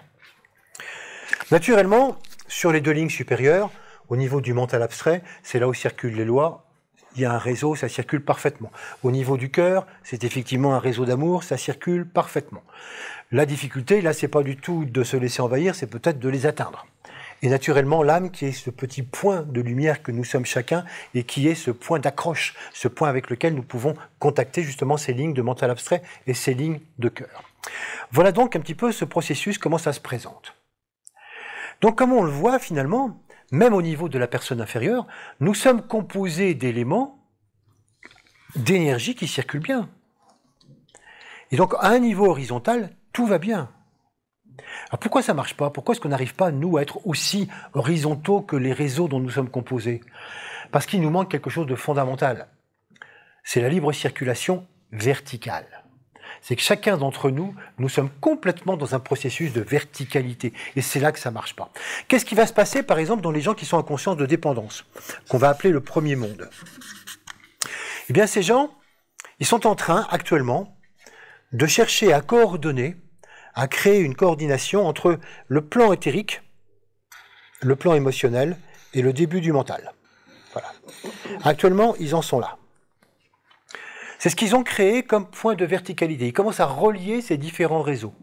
Naturellement, sur les deux lignes supérieures, au niveau du mental abstrait, c'est là où circulent les lois. Il y a un réseau, ça circule parfaitement. Au niveau du cœur, c'est effectivement un réseau d'amour, ça circule parfaitement. La difficulté, là, c'est pas du tout de se laisser envahir, c'est peut-être de les atteindre. Et naturellement, l'âme, qui est ce petit point de lumière que nous sommes chacun, et qui est ce point d'accroche, ce point avec lequel nous pouvons contacter justement ces lignes de mental abstrait et ces lignes de cœur. Voilà donc un petit peu ce processus, comment ça se présente. Donc, comme on le voit finalement, même au niveau de la personne inférieure, nous sommes composés d'éléments, d'énergie qui circulent bien. Et donc, à un niveau horizontal, tout va bien. Alors pourquoi ça ne marche pas? Pourquoi est-ce qu'on n'arrive pas, nous, à être aussi horizontaux que les réseaux dont nous sommes composés? Parce qu'il nous manque quelque chose de fondamental. C'est la libre circulation verticale. C'est que chacun d'entre nous, nous sommes complètement dans un processus de verticalité. Et c'est là que ça ne marche pas. Qu'est-ce qui va se passer, par exemple, dans les gens qui sont en conscience de dépendance, qu'on va appeler le premier monde? Eh bien, ces gens, ils sont en train, actuellement, de chercher à coordonner, à créer une coordination entre le plan éthérique, le plan émotionnel et le début du mental. Voilà. Actuellement, ils en sont là. C'est ce qu'ils ont créé comme point de verticalité. Ils commencent à relier ces différents réseaux.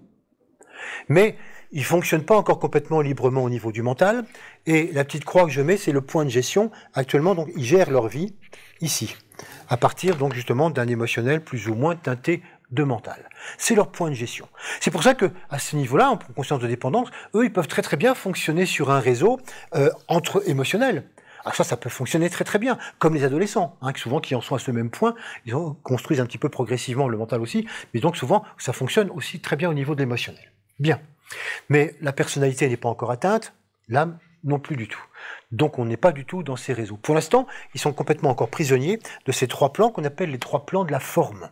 Mais ils ne fonctionnent pas encore complètement librement au niveau du mental. Et la petite croix que je mets, c'est le point de gestion. Actuellement, donc, ils gèrent leur vie ici, à partir donc justement d'un émotionnel plus ou moins teinté de mental. C'est leur point de gestion. C'est pour ça que à ce niveau-là, en conscience de dépendance, eux, ils peuvent très très bien fonctionner sur un réseau entre émotionnels. Alors ça peut fonctionner très très bien, comme les adolescents, hein, souvent qui en sont à ce même point, ils construisent un petit peu progressivement le mental aussi, mais donc souvent ça fonctionne aussi très bien au niveau de l'émotionnel. Bien. Mais la personnalité n'est pas encore atteinte, l'âme non plus du tout. Donc on n'est pas du tout dans ces réseaux. Pour l'instant, ils sont complètement encore prisonniers de ces trois plans qu'on appelle les trois plans de la forme.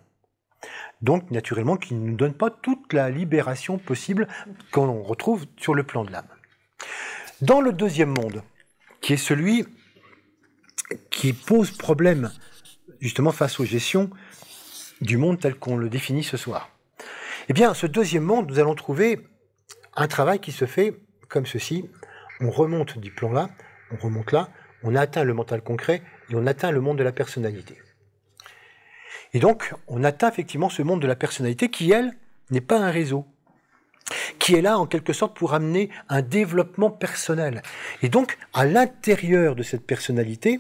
Donc, naturellement, qui ne nous donnent pas toute la libération possible qu'on retrouve sur le plan de l'âme. Dans le deuxième monde, qui est celui qui pose problème, justement, face aux gestions du monde tel qu'on le définit ce soir. Eh bien, ce deuxième monde, nous allons trouver un travail qui se fait comme ceci. On remonte du plan là, on remonte là, on atteint le mental concret et on atteint le monde de la personnalité. Et donc, on atteint effectivement ce monde de la personnalité qui, elle, n'est pas un réseau, qui est là en quelque sorte pour amener un développement personnel. Et donc, à l'intérieur de cette personnalité,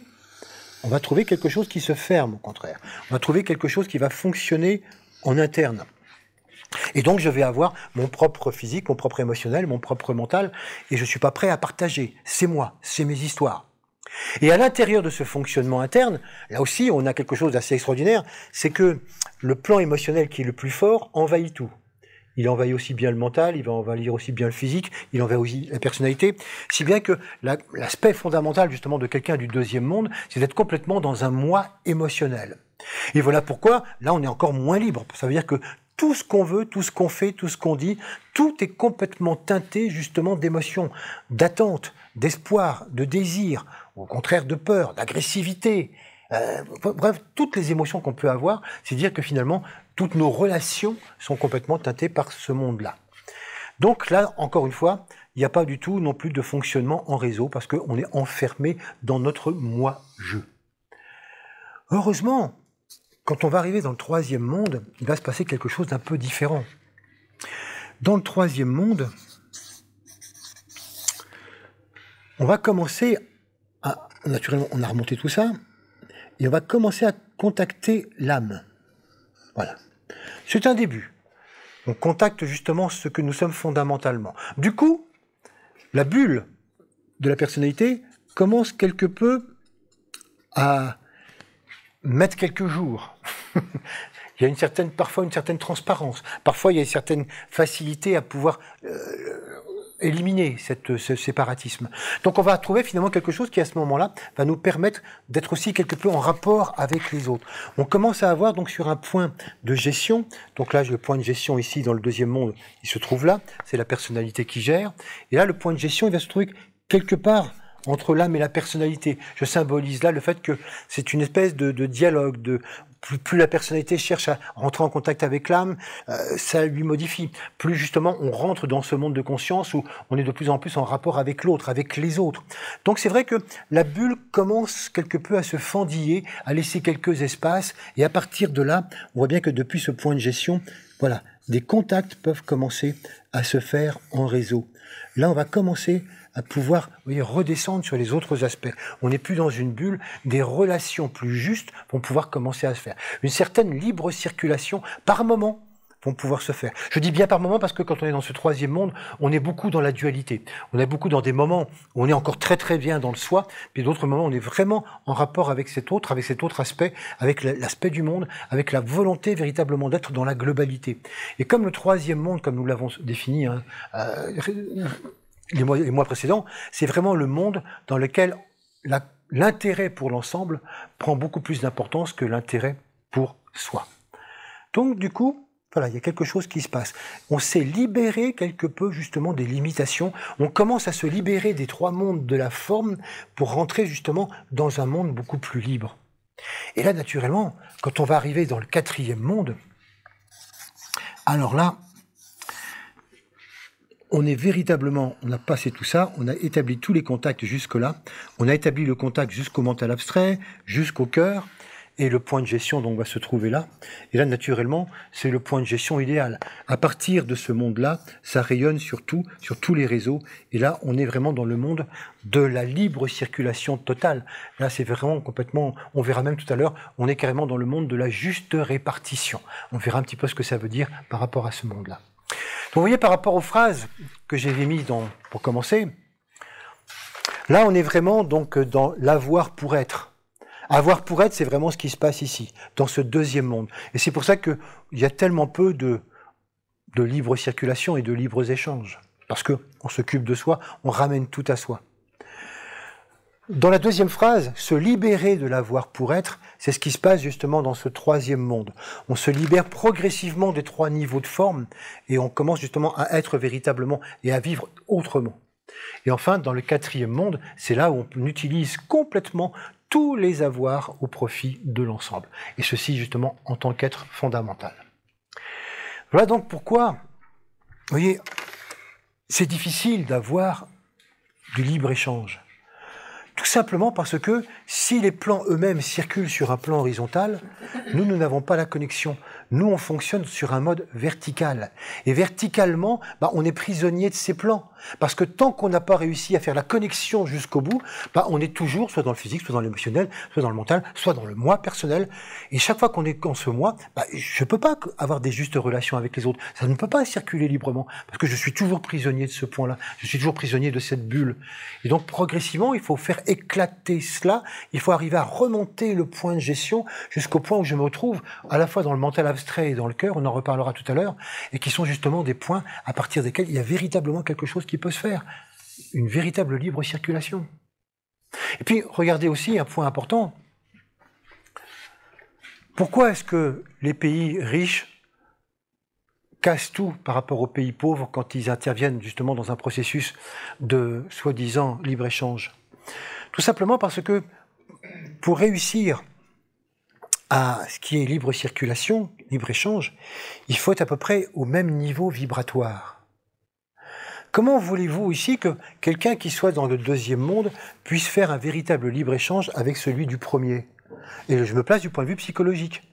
on va trouver quelque chose qui se ferme, au contraire. On va trouver quelque chose qui va fonctionner en interne. Et donc, je vais avoir mon propre physique, mon propre émotionnel, mon propre mental, et je ne suis pas prêt à partager. C'est moi, c'est mes histoires. Et à l'intérieur de ce fonctionnement interne, là aussi, on a quelque chose d'assez extraordinaire, c'est que le plan émotionnel qui est le plus fort envahit tout. Il envahit aussi bien le mental, il va envahir aussi bien le physique, il envahit aussi la personnalité, si bien que l'aspect fondamental justement de quelqu'un du deuxième monde, c'est d'être complètement dans un moi émotionnel. Et voilà pourquoi, là, on est encore moins libre. Ça veut dire que tout ce qu'on veut, tout ce qu'on fait, tout ce qu'on dit, tout est complètement teinté justement d'émotions, d'attente, d'espoir, de désir, au contraire de peur, d'agressivité. Bref, toutes les émotions qu'on peut avoir, c'est dire que finalement, toutes nos relations sont complètement teintées par ce monde-là. Donc là, encore une fois, il n'y a pas du tout non plus de fonctionnement en réseau parce qu'on est enfermé dans notre moi-je. Heureusement, quand on va arriver dans le troisième monde, il va se passer quelque chose d'un peu différent. Dans le troisième monde, on va commencer à... Naturellement, on a remonté tout ça, et on va commencer à contacter l'âme. Voilà. C'est un début. On contacte justement ce que nous sommes fondamentalement. Du coup, la bulle de la personnalité commence quelque peu à mettre quelques jours. Il y a parfois une certaine transparence. Parfois, il y a une certaine facilité à pouvoir éliminer ce séparatisme. Donc on va trouver finalement quelque chose qui à ce moment-là va nous permettre d'être aussi quelque peu en rapport avec les autres. On commence à avoir donc sur un point de gestion, donc là le point de gestion ici dans le deuxième monde, il se trouve là, c'est la personnalité qui gère, et là le point de gestion il va se trouver quelque part entre l'âme et la personnalité. Je symbolise là le fait que c'est une espèce de dialogue, plus la personnalité cherche à rentrer en contact avec l'âme, ça lui modifie. Plus justement on rentre dans ce monde de conscience où on est de plus en plus en rapport avec l'autre, avec les autres. Donc c'est vrai que la bulle commence quelque peu à se fendiller, à laisser quelques espaces, et à partir de là, on voit bien que depuis ce point de gestion, voilà, des contacts peuvent commencer à se faire en réseau. Là, on va commencer à pouvoir redescendre sur les autres aspects. On n'est plus dans une bulle, des relations plus justes vont pouvoir commencer à se faire. Une certaine libre circulation, par moment, vont pouvoir se faire. Je dis bien par moment parce que quand on est dans ce troisième monde, on est beaucoup dans la dualité. On est beaucoup dans des moments où on est encore très très bien dans le soi, puis d'autres moments où on est vraiment en rapport avec cet autre aspect, avec l'aspect du monde, avec la volonté véritablement d'être dans la globalité. Et comme le troisième monde, comme nous l'avons défini, les mois précédents, c'est vraiment le monde dans lequel l'intérêt pour l'ensemble prend beaucoup plus d'importance que l'intérêt pour soi. Donc du coup, voilà, il y a quelque chose qui se passe. On s'est libéré quelque peu justement des limitations. On commence à se libérer des trois mondes de la forme pour rentrer justement dans un monde beaucoup plus libre. Et là, naturellement, quand on va arriver dans le quatrième monde, alors là, on est véritablement, on a passé tout ça, on a établi tous les contacts jusque-là, on a établi le contact jusqu'au mental abstrait, jusqu'au cœur, et le point de gestion donc va se trouver là. Et là, naturellement, c'est le point de gestion idéal. À partir de ce monde-là, ça rayonne sur tous les réseaux. Et là, on est vraiment dans le monde de la libre circulation totale. Là, c'est vraiment complètement, on verra même tout à l'heure, on est carrément dans le monde de la juste répartition. On verra un petit peu ce que ça veut dire par rapport à ce monde-là. Donc, vous voyez, par rapport aux phrases que j'avais mises pour commencer, là, on est vraiment donc dans l'avoir pour être. Avoir pour être, c'est vraiment ce qui se passe ici, dans ce deuxième monde. Et c'est pour ça qu'il y a tellement peu de libre circulation et de libres échanges. Parce qu'on s'occupe de soi, on ramène tout à soi. Dans la deuxième phrase, se libérer de l'avoir pour être, c'est ce qui se passe justement dans ce troisième monde. On se libère progressivement des trois niveaux de forme et on commence justement à être véritablement et à vivre autrement. Et enfin, dans le quatrième monde, c'est là où on utilise complètement tous les avoirs au profit de l'ensemble. Et ceci, justement, en tant qu'être fondamental. Voilà donc pourquoi, vous voyez, c'est difficile d'avoir du libre-échange. Tout simplement parce que si les plans eux-mêmes circulent sur un plan horizontal, nous n'avons pas la connexion. Nous, on fonctionne sur un mode vertical. Et verticalement, on est prisonnier de ces plans. Parce que tant qu'on n'a pas réussi à faire la connexion jusqu'au bout, on est toujours soit dans le physique, soit dans l'émotionnel, soit dans le mental, soit dans le moi personnel. Et chaque fois qu'on est dans ce moi, je ne peux pas avoir des justes relations avec les autres. Ça ne peut pas circuler librement. Parce que je suis toujours prisonnier de ce point-là. Je suis toujours prisonnier de cette bulle. Et donc, progressivement, il faut faire éclater cela. Il faut arriver à remonter le point de gestion jusqu'au point où je me retrouve à la fois dans le mental abstrait et dans le cœur, on en reparlera tout à l'heure, et qui sont justement des points à partir desquels il y a véritablement quelque chose qui peut se faire. Une véritable libre circulation. Et puis, regardez aussi un point important. Pourquoi est-ce que les pays riches cassent tout par rapport aux pays pauvres quand ils interviennent justement dans un processus de soi-disant libre-échange? Tout simplement parce que pour réussir à ce qui est libre circulation, libre-échange, il faut être à peu près au même niveau vibratoire. Comment voulez-vous ici que quelqu'un qui soit dans le deuxième monde puisse faire un véritable libre-échange avec celui du premier? Et je me place du point de vue psychologique.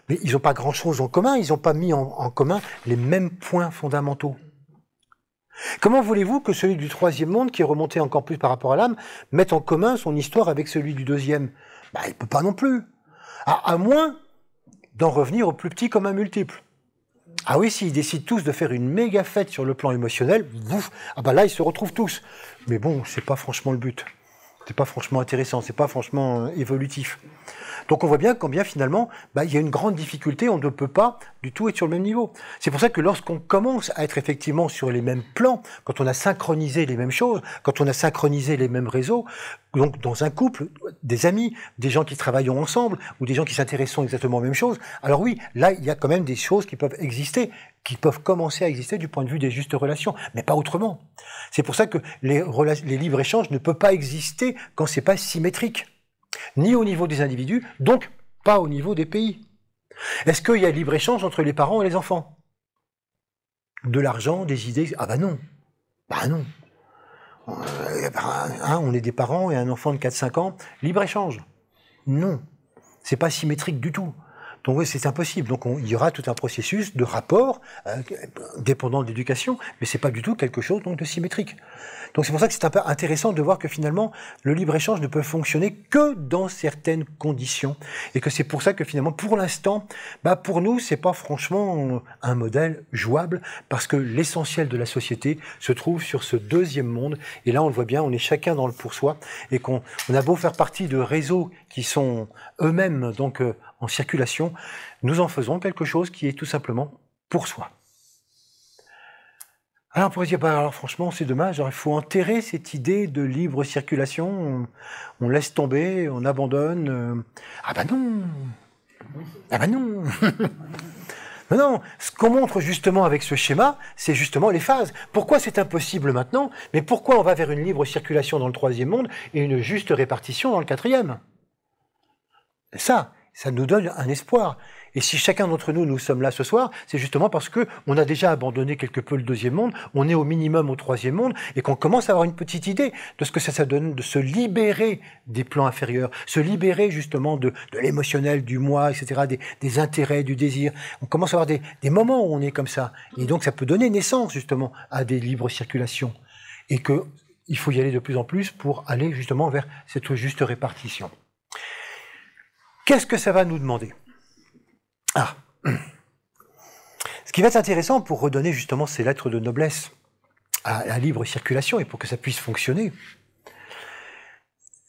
Mais ils n'ont pas grand-chose en commun, ils n'ont pas mis en commun les mêmes points fondamentaux. Comment voulez-vous que celui du troisième monde, qui est remonté encore plus par rapport à l'âme, mette en commun son histoire avec celui du deuxième? Il ne peut pas non plus. À moins d'en revenir au plus petit comme un multiple. Ah oui, s'ils décident tous de faire une méga fête sur le plan émotionnel, là, ils se retrouvent tous. Mais bon, c'est pas franchement le but. C'est pas franchement intéressant, c'est pas franchement évolutif. Donc on voit bien combien finalement, il y a une grande difficulté, on ne peut pas du tout être sur le même niveau. C'est pour ça que lorsqu'on commence à être effectivement sur les mêmes plans, quand on a synchronisé les mêmes choses, quand on a synchronisé les mêmes réseaux, donc dans un couple, des amis, des gens qui travaillent ensemble, ou des gens qui s'intéressent exactement aux mêmes choses, alors oui, là il y a quand même des choses qui peuvent exister, qui peuvent commencer à exister du point de vue des justes relations, mais pas autrement. C'est pour ça que les libres-échanges ne peuvent pas exister quand c'est pas symétrique. Ni au niveau des individus, donc pas au niveau des pays. Est-ce qu'il y a libre-échange entre les parents et les enfants? De l'argent, des idées? Ah bah non. Bah non. On est des parents et un enfant de 4-5 ans, libre-échange. Non. C'est pas symétrique du tout. Donc oui, c'est impossible. Donc il y aura tout un processus de rapport dépendant de l'éducation, mais c'est pas du tout quelque chose donc de symétrique. Donc c'est pour ça que c'est un peu intéressant de voir que finalement le libre-échange ne peut fonctionner que dans certaines conditions, et que c'est pour ça que finalement pour l'instant, pour nous c'est pas franchement un modèle jouable, parce que l'essentiel de la société se trouve sur ce deuxième monde, et là on le voit bien, on est chacun dans le pour soi, et qu'on a beau faire partie de réseaux qui sont eux-mêmes donc en circulation, nous en faisons quelque chose qui est tout simplement pour soi. Alors on pourrait dire, alors franchement c'est dommage, il faut enterrer cette idée de libre circulation, on laisse tomber, on abandonne. Ah bah non. Non, non, ce qu'on montre justement avec ce schéma, c'est justement les phases. Pourquoi c'est impossible maintenant, mais pourquoi on va vers une libre circulation dans le troisième monde et une juste répartition dans le quatrième? Ça nous donne un espoir. Et si chacun d'entre nous sommes là ce soir, c'est justement parce que on a déjà abandonné quelque peu le deuxième monde, on est au minimum au troisième monde, et qu'on commence à avoir une petite idée de ce que ça donne de se libérer des plans inférieurs, se libérer justement de l'émotionnel, du moi, etc., des intérêts, du désir. On commence à avoir des moments où on est comme ça. Et donc ça peut donner naissance justement à des libres circulations. Et qu'il faut y aller de plus en plus pour aller justement vers cette juste répartition. Qu'est-ce que ça va nous demander ? Ce qui va être intéressant pour redonner justement ces lettres de noblesse à la libre circulation et pour que ça puisse fonctionner,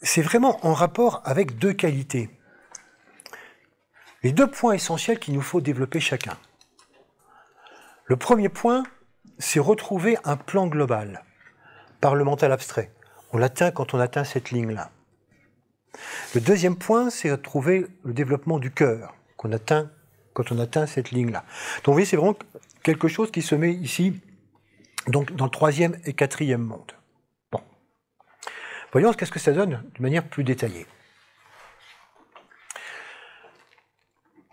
c'est vraiment en rapport avec deux qualités. Les deux points essentiels qu'il nous faut développer chacun. Le premier point, c'est retrouver un plan global par le mental abstrait. On l'atteint quand on atteint cette ligne-là. Le deuxième point, c'est retrouver le développement du cœur qu'on atteint quand on atteint cette ligne-là. Donc vous voyez, c'est vraiment quelque chose qui se met ici, donc dans le troisième et quatrième monde. Bon. Voyons qu'est-ce que ça donne de manière plus détaillée.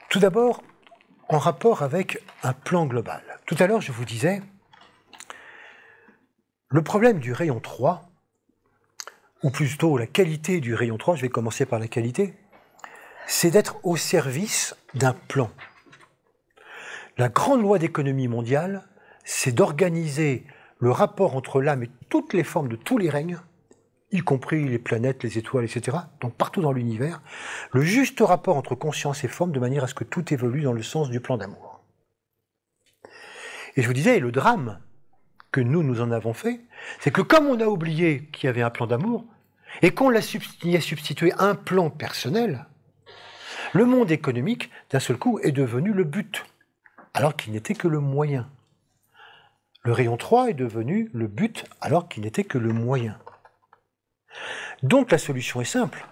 Tout d'abord, en rapport avec un plan global. Tout à l'heure, je vous disais, le problème du rayon 3, ou plutôt la qualité du rayon 3, je vais commencer par la qualité, c'est d'être au service d'un plan. La grande loi d'économie mondiale, c'est d'organiser le rapport entre l'âme et toutes les formes de tous les règnes, y compris les planètes, les étoiles, etc., donc partout dans l'univers, le juste rapport entre conscience et forme de manière à ce que tout évolue dans le sens du plan d'amour. Et je vous disais, le drame que nous en avons fait, c'est que comme on a oublié qu'il y avait un plan d'amour, et qu'on y a substitué un plan personnel, le monde économique, d'un seul coup, est devenu le but, alors qu'il n'était que le moyen. Le rayon 3 est devenu le but, alors qu'il n'était que le moyen. Donc la solution est simple.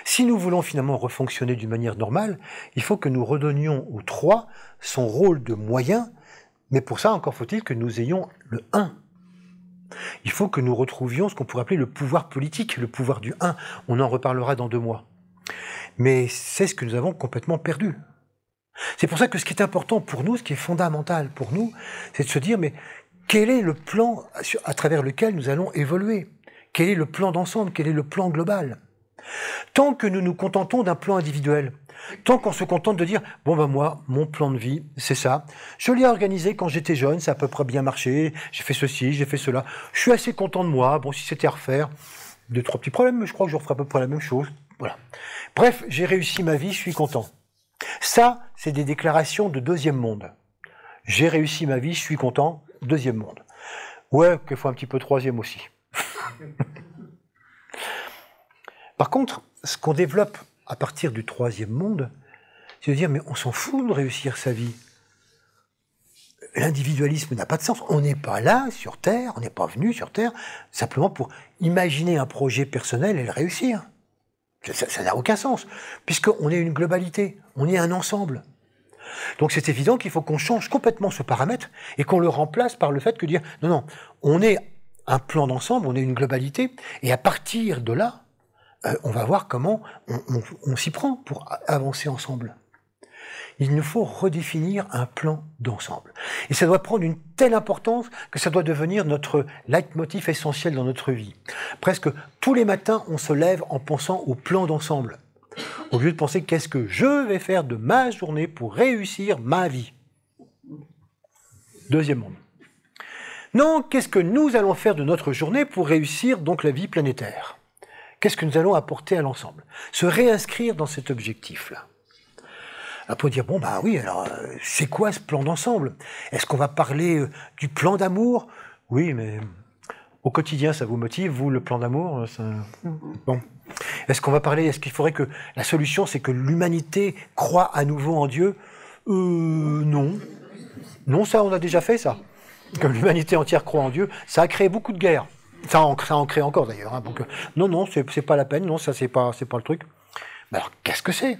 Si nous voulons finalement refonctionner d'une manière normale, il faut que nous redonnions au 3 son rôle de moyen, mais pour ça, encore faut-il que nous ayons le 1. Il faut que nous retrouvions ce qu'on pourrait appeler le pouvoir politique, le pouvoir du 1. On en reparlera dans 2 mois. Mais c'est ce que nous avons complètement perdu. C'est pour ça que ce qui est important pour nous, ce qui est fondamental pour nous, c'est de se dire, mais quel est le plan à travers lequel nous allons évoluer? Quel est le plan d'ensemble? Quel est le plan global? Tant que nous nous contentons d'un plan individuel, tant qu'on se contente de dire « bon ben moi, mon plan de vie, c'est ça. Je l'ai organisé quand j'étais jeune, ça a à peu près bien marché, j'ai fait ceci, j'ai fait cela. Je suis assez content de moi, bon si c'était à refaire, 2-3 petits problèmes, mais je crois que je referai à peu près la même chose. Voilà. Bref, j'ai réussi ma vie, je suis content. » Ça, c'est des déclarations de deuxième monde. J'ai réussi ma vie, je suis content, deuxième monde. Ouais, qu'il faut un petit peu troisième aussi. Par contre, ce qu'on développe à partir du troisième monde, c'est de dire, mais on s'en fout de réussir sa vie. L'individualisme n'a pas de sens. On n'est pas là sur Terre, on n'est pas venu sur Terre simplement pour imaginer un projet personnel et le réussir. Ça n'a aucun sens, puisqu'on est une globalité, on est un ensemble. Donc c'est évident qu'il faut qu'on change complètement ce paramètre et qu'on le remplace par le fait que dire, non, non, on est un plan d'ensemble, on est une globalité, et à partir de là, on va voir comment on s'y prend pour avancer ensemble. Il nous faut redéfinir un plan d'ensemble. Et ça doit prendre une telle importance que ça doit devenir notre leitmotiv essentiel dans notre vie. Presque tous les matins, on se lève en pensant au plan d'ensemble, au lieu de penser qu'est-ce que je vais faire de ma journée pour réussir ma vie. Deuxième monde. Non, qu'est-ce que nous allons faire de notre journée pour réussir donc la vie planétaire? Qu'est-ce que nous allons apporter à l'ensemble? Se réinscrire dans cet objectif-là. Pour dire, bon, bah oui, alors, c'est quoi ce plan d'ensemble? Est-ce qu'on va parler du plan d'amour? Oui, mais au quotidien, ça vous motive, vous, le plan d'amour? Bon. Est-ce qu'on va parler, est-ce qu'il faudrait que la solution, c'est que l'humanité croit à nouveau en Dieu? Non. Non, ça, on a déjà fait, ça. Que l'humanité entière croit en Dieu, ça a créé beaucoup de guerres. Ça en crée encore, d'ailleurs. Hein, donc, non, c'est pas la peine, non, ça, c'est pas le truc. Mais alors, qu'est-ce que c'est?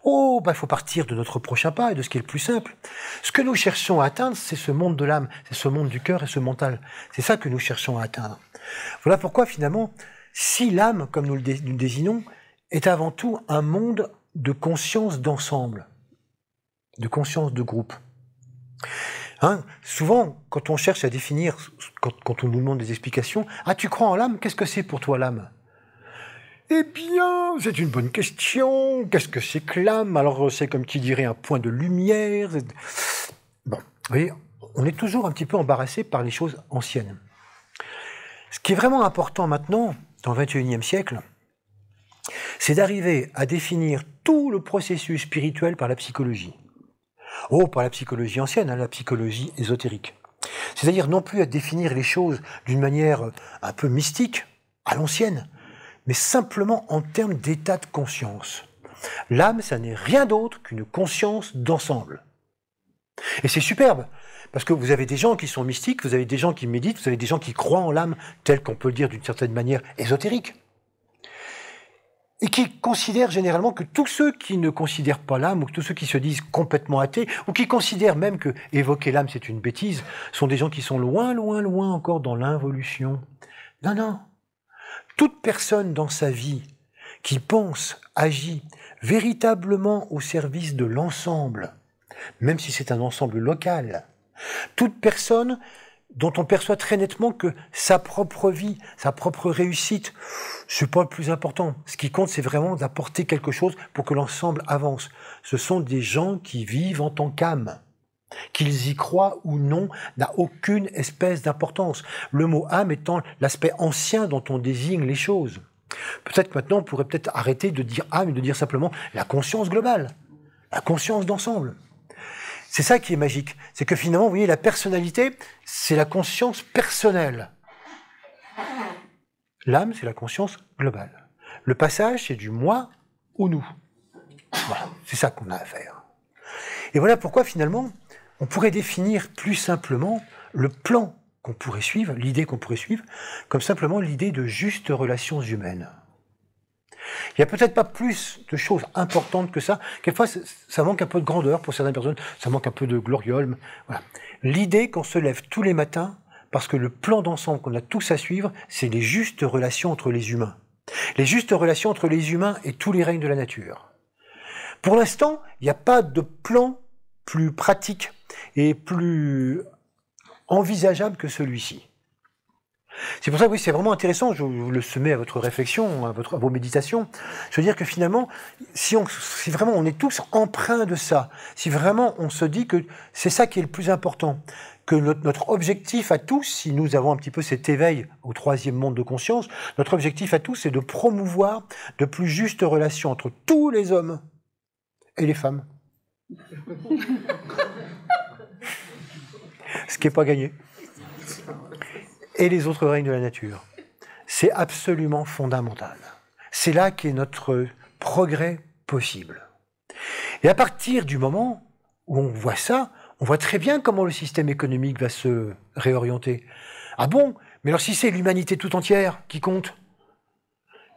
Oh, il faut partir de notre prochain pas et de ce qui est le plus simple. Ce que nous cherchons à atteindre, c'est ce monde de l'âme, c'est ce monde du cœur et ce mental. C'est ça que nous cherchons à atteindre. Voilà pourquoi, finalement, si l'âme, comme nous le désignons, est avant tout un monde de conscience d'ensemble, de conscience de groupe. Hein, souvent, quand on cherche à définir, quand on nous demande des explications, « Ah, tu crois en l'âme? Qu'est-ce que c'est pour toi l'âme ?» Eh bien, c'est une bonne question. Qu'est-ce que c'est que l'âme? Alors, c'est comme qui dirait un point de lumière. Bon, vous voyez, on est toujours un petit peu embarrassé par les choses anciennes. Ce qui est vraiment important maintenant, dans le XXIe siècle, c'est d'arriver à définir tout le processus spirituel par la psychologie. Oh, par la psychologie ancienne, hein, la psychologie ésotérique. C'est-à-dire non plus à définir les choses d'une manière un peu mystique, à l'ancienne, mais simplement en termes d'état de conscience. L'âme, ça n'est rien d'autre qu'une conscience d'ensemble. Et c'est superbe, parce que vous avez des gens qui sont mystiques, vous avez des gens qui méditent, vous avez des gens qui croient en l'âme, tel qu'on peut le dire d'une certaine manière ésotérique, et qui considèrent généralement que tous ceux qui ne considèrent pas l'âme, ou tous ceux qui se disent complètement athées, ou qui considèrent même que évoquer l'âme c'est une bêtise, sont des gens qui sont loin, loin, loin encore dans l'involution. Non, non. Toute personne dans sa vie qui pense, agit véritablement au service de l'ensemble, même si c'est un ensemble local, toute personne dont on perçoit très nettement que sa propre vie, sa propre réussite, c'est pas le plus important. Ce qui compte, c'est vraiment d'apporter quelque chose pour que l'ensemble avance. Ce sont des gens qui vivent en tant qu'âme. Qu'ils y croient ou non n'a aucune espèce d'importance. Le mot âme étant l'aspect ancien dont on désigne les choses. Peut-être que maintenant on pourrait peut-être arrêter de dire âme et de dire simplement la conscience globale, la conscience d'ensemble. C'est ça qui est magique. C'est que finalement, vous voyez, la personnalité, c'est la conscience personnelle. L'âme, c'est la conscience globale. Le passage, c'est du moi au nous. Voilà, c'est ça qu'on a à faire. Et voilà pourquoi finalement, on pourrait définir plus simplement le plan qu'on pourrait suivre, l'idée qu'on pourrait suivre, comme simplement l'idée de justes relations humaines. Il n'y a peut-être pas plus de choses importantes que ça. Quelquefois, ça manque un peu de grandeur pour certaines personnes, ça manque un peu de gloriole. Voilà. L'idée qu'on se lève tous les matins, parce que le plan d'ensemble qu'on a tous à suivre, c'est les justes relations entre les humains. Les justes relations entre les humains et tous les règnes de la nature. Pour l'instant, il n'y a pas de plan plus pratique et plus envisageable que celui-ci. C'est pour ça que oui, c'est vraiment intéressant, je vous le soumets à votre réflexion, à vos méditations. Je veux dire que finalement, si vraiment on est tous empreints de ça, si vraiment on se dit que c'est ça qui est le plus important, que notre objectif à tous, si nous avons un petit peu cet éveil au troisième monde de conscience, notre objectif à tous, c'est de promouvoir de plus justes relations entre tous les hommes et les femmes. Ce qui n'est pas gagné. Et les autres règnes de la nature. C'est absolument fondamental. c'est là qu'est notre progrès possible. Et à partir du moment où on voit ça, on voit très bien comment le système économique va se réorienter. Ah bon? Mais alors si c'est l'humanité tout entière qui compte,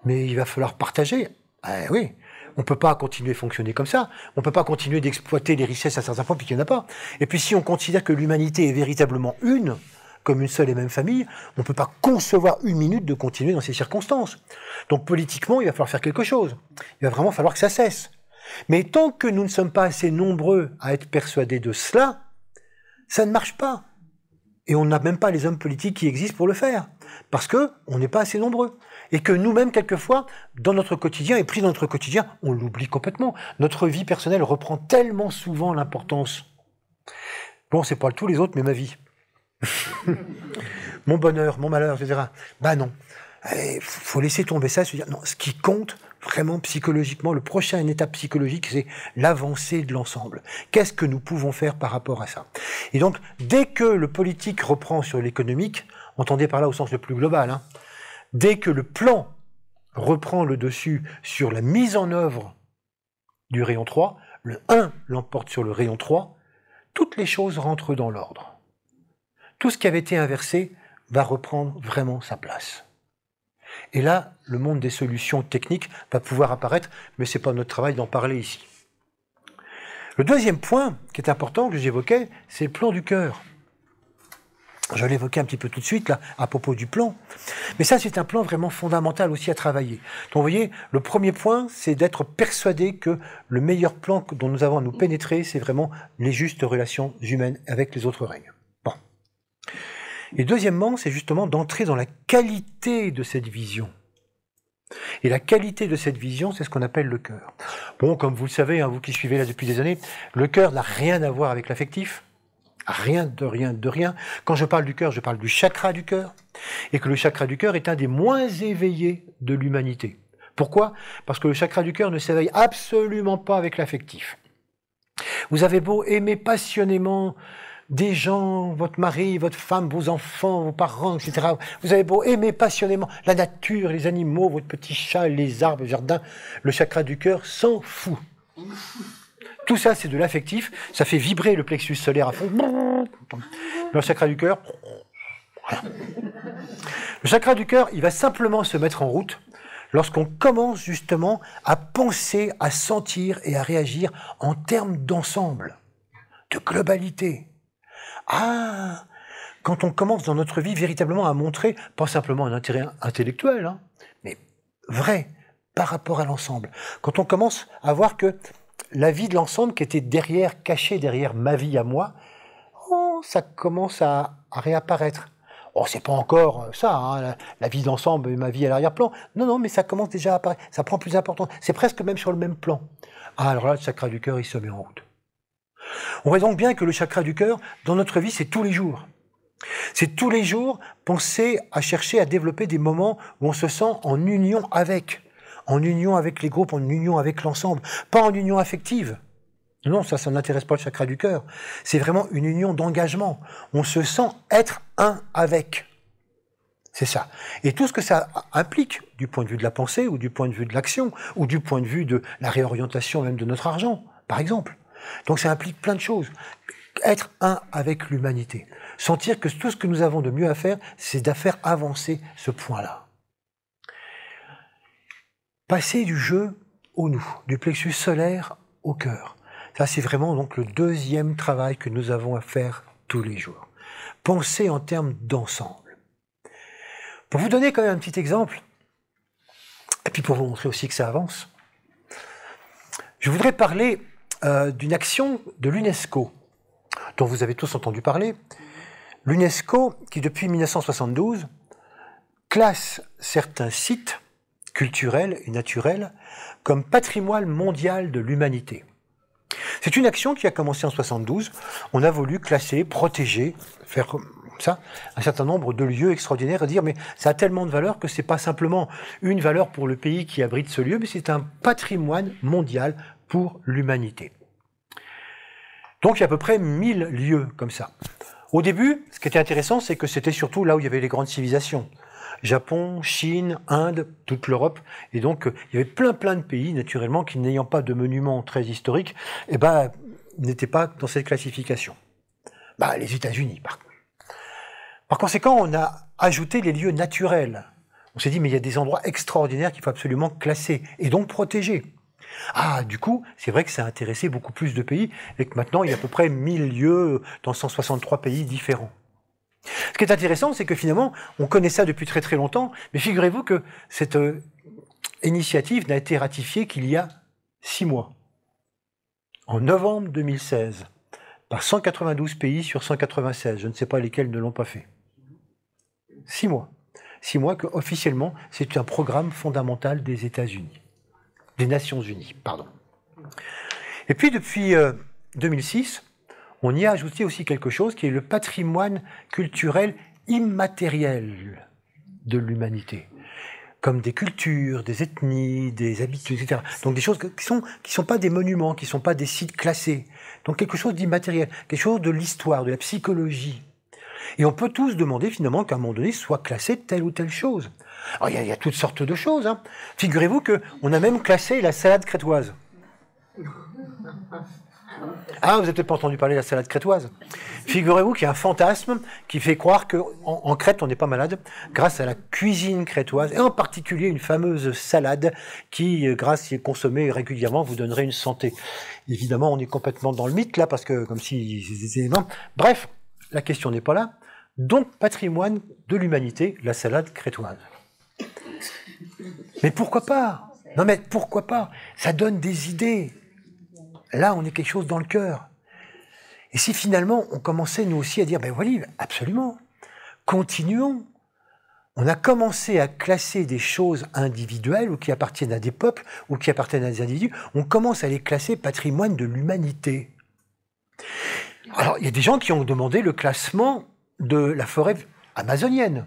mais il va falloir partager. Ah oui, on ne peut pas continuer à fonctionner comme ça. On ne peut pas continuer d'exploiter les richesses à certains points puis qu'il n'y en a pas. Et puis si on considère que l'humanité est véritablement une, comme une seule et même famille, on ne peut pas concevoir une minute de continuer dans ces circonstances. Donc politiquement, il va falloir faire quelque chose. Il va vraiment falloir que ça cesse. Mais tant que nous ne sommes pas assez nombreux à être persuadés de cela, ça ne marche pas. Et on n'a même pas les hommes politiques qui existent pour le faire. Parce qu'on n'est pas assez nombreux. Et que nous-mêmes, quelquefois, dans notre quotidien, et pris dans notre quotidien, on l'oublie complètement. Notre vie personnelle reprend tellement souvent l'importance. Bon, c'est pas tous les autres, mais ma vie. Mon bonheur, mon malheur, etc. Ben non. Il faut laisser tomber ça, se dire, non, ce qui compte, vraiment psychologiquement, le prochain étape psychologique, c'est l'avancée de l'ensemble. Qu'est-ce que nous pouvons faire par rapport à ça? Et donc, dès que le politique reprend sur l'économique, entendez par là au sens le plus global, hein, dès que le plan reprend le dessus sur la mise en œuvre du rayon 3, le 1 l'emporte sur le rayon 3, toutes les choses rentrent dans l'ordre. Tout ce qui avait été inversé va reprendre vraiment sa place. Et là, le monde des solutions techniques va pouvoir apparaître, mais ce n'est pas notre travail d'en parler ici. Le deuxième point qui est important, que j'évoquais, c'est le plan du cœur. Je l'évoquais un petit peu tout de suite, là, à propos du plan. Mais ça, c'est un plan vraiment fondamental aussi à travailler. Donc, vous voyez, le premier point, c'est d'être persuadé que le meilleur plan dont nous avons à nous pénétrer, c'est vraiment les justes relations humaines avec les autres règnes. Bon. Et deuxièmement, c'est justement d'entrer dans la qualité de cette vision. Et la qualité de cette vision, c'est ce qu'on appelle le cœur. Bon, comme vous le savez, hein, vous qui suivez là depuis des années, le cœur n'a rien à voir avec l'affectif. Rien de rien de rien. Quand je parle du cœur, je parle du chakra du cœur. Et que le chakra du cœur est un des moins éveillés de l'humanité. Pourquoi? Parce que le chakra du cœur ne s'éveille absolument pas avec l'affectif. Vous avez beau aimer passionnément des gens, votre mari, votre femme, vos enfants, vos parents, etc. Vous avez beau aimer passionnément la nature, les animaux, votre petit chat, les arbres, le jardin, le chakra du cœur s'en fout. Tout ça, c'est de l'affectif, ça fait vibrer le plexus solaire à fond. Le chakra du cœur, voilà. Le chakra du cœur, il va simplement se mettre en route lorsqu'on commence justement à penser, à sentir et à réagir en termes d'ensemble, de globalité. Ah, quand on commence dans notre vie véritablement à montrer, pas simplement un intérêt intellectuel, hein, mais vrai, par rapport à l'ensemble. Quand on commence à voir que la vie de l'ensemble qui était derrière, cachée derrière ma vie à moi, oh, ça commence à réapparaître. Oh, c'est pas encore ça, hein, la vie d'ensemble et ma vie à l'arrière-plan. Non, non, mais ça commence déjà à apparaître. Ça prend plus d'importance. C'est presque même sur le même plan. Ah, alors là, le chakra du cœur, il se met en route. On voit donc bien que le chakra du cœur, dans notre vie, c'est tous les jours. C'est tous les jours penser à chercher à développer des moments où on se sent en union avec les groupes, en union avec l'ensemble, pas en union affective. Non, ça n'intéresse pas le chakra du cœur. C'est vraiment une union d'engagement. On se sent être un avec. C'est ça. Et tout ce que ça implique, du point de vue de la pensée, ou du point de vue de l'action, ou du point de vue de la réorientation même de notre argent, par exemple. Donc ça implique plein de choses. Être un avec l'humanité. Sentir que tout ce que nous avons de mieux à faire, c'est de faire avancer ce point-là. Passer du je au nous, du plexus solaire au cœur. Ça, c'est vraiment donc le deuxième travail que nous avons à faire tous les jours. Penser en termes d'ensemble. Pour vous donner quand même un petit exemple, et puis pour vous montrer aussi que ça avance, je voudrais parler d'une action de l'UNESCO, dont vous avez tous entendu parler. L'UNESCO, qui depuis 1972, classe certains sites culturels et naturels comme patrimoine mondial de l'humanité. C'est une action qui a commencé en 1972. On a voulu classer, protéger, faire comme ça, un certain nombre de lieux extraordinaires et dire mais ça a tellement de valeur que c'est pas simplement une valeur pour le pays qui abrite ce lieu, mais c'est un patrimoine mondial pour l'humanité. Donc il y a à peu près 1000 lieux comme ça. Au début, ce qui était intéressant, c'est que c'était surtout là où il y avait les grandes civilisations. Japon, Chine, Inde, toute l'Europe. Et donc, il y avait plein de pays, naturellement, qui n'ayant pas de monuments très historiques, eh ben, n'étaient pas dans cette classification. Bah, les États-Unis, par contre. Par conséquent, on a ajouté les lieux naturels. On s'est dit, mais il y a des endroits extraordinaires qu'il faut absolument classer et donc protéger. Ah, du coup, c'est vrai que ça a intéressé beaucoup plus de pays et que maintenant, il y a à peu près 1000 lieux dans 163 pays différents. Ce qui est intéressant, c'est que finalement, on connaît ça depuis très longtemps, mais figurez-vous que cette initiative n'a été ratifiée qu'il y a 6 mois. En novembre 2016, par 192 pays sur 196. Je ne sais pas lesquels ne l'ont pas fait. 6 mois. 6 mois que, officiellement, c'est un programme fondamental des États-Unis. Des Nations Unies, pardon. Et puis, depuis 2006, on y a ajouté aussi quelque chose qui est le patrimoine culturel immatériel de l'humanité. Comme des cultures, des ethnies, des habitudes, etc. Donc des choses qui sont pas des monuments, qui sont pas des sites classés. Donc quelque chose d'immatériel, quelque chose de l'histoire, de la psychologie. Et on peut tous demander finalement qu'à un moment donné soit classé telle ou telle chose. Alors il y a toutes sortes de choses. Hein. Figurez-vous qu'on a même classé la salade crétoise. Ah, vous n'avez peut-être pas entendu parler de la salade crétoise. Figurez-vous qu'il y a un fantasme qui fait croire qu'en Crète, on n'est pas malade grâce à la cuisine crétoise, et en particulier une fameuse salade qui, grâce si consommée régulièrement, vous donnerait une santé. Évidemment, on est complètement dans le mythe, là, parce que comme si c'était éléments. Bref, la question n'est pas là. Donc, patrimoine de l'humanité, la salade crétoise. Mais pourquoi pas? Non mais pourquoi pas? Ça donne des idées. Là, on est quelque chose dans le cœur. Et si finalement, on commençait nous aussi à dire, ben voilà, absolument, continuons. On a commencé à classer des choses individuelles ou qui appartiennent à des peuples ou qui appartiennent à des individus. On commence à les classer patrimoine de l'humanité. Alors, il y a des gens qui ont demandé le classement de la forêt amazonienne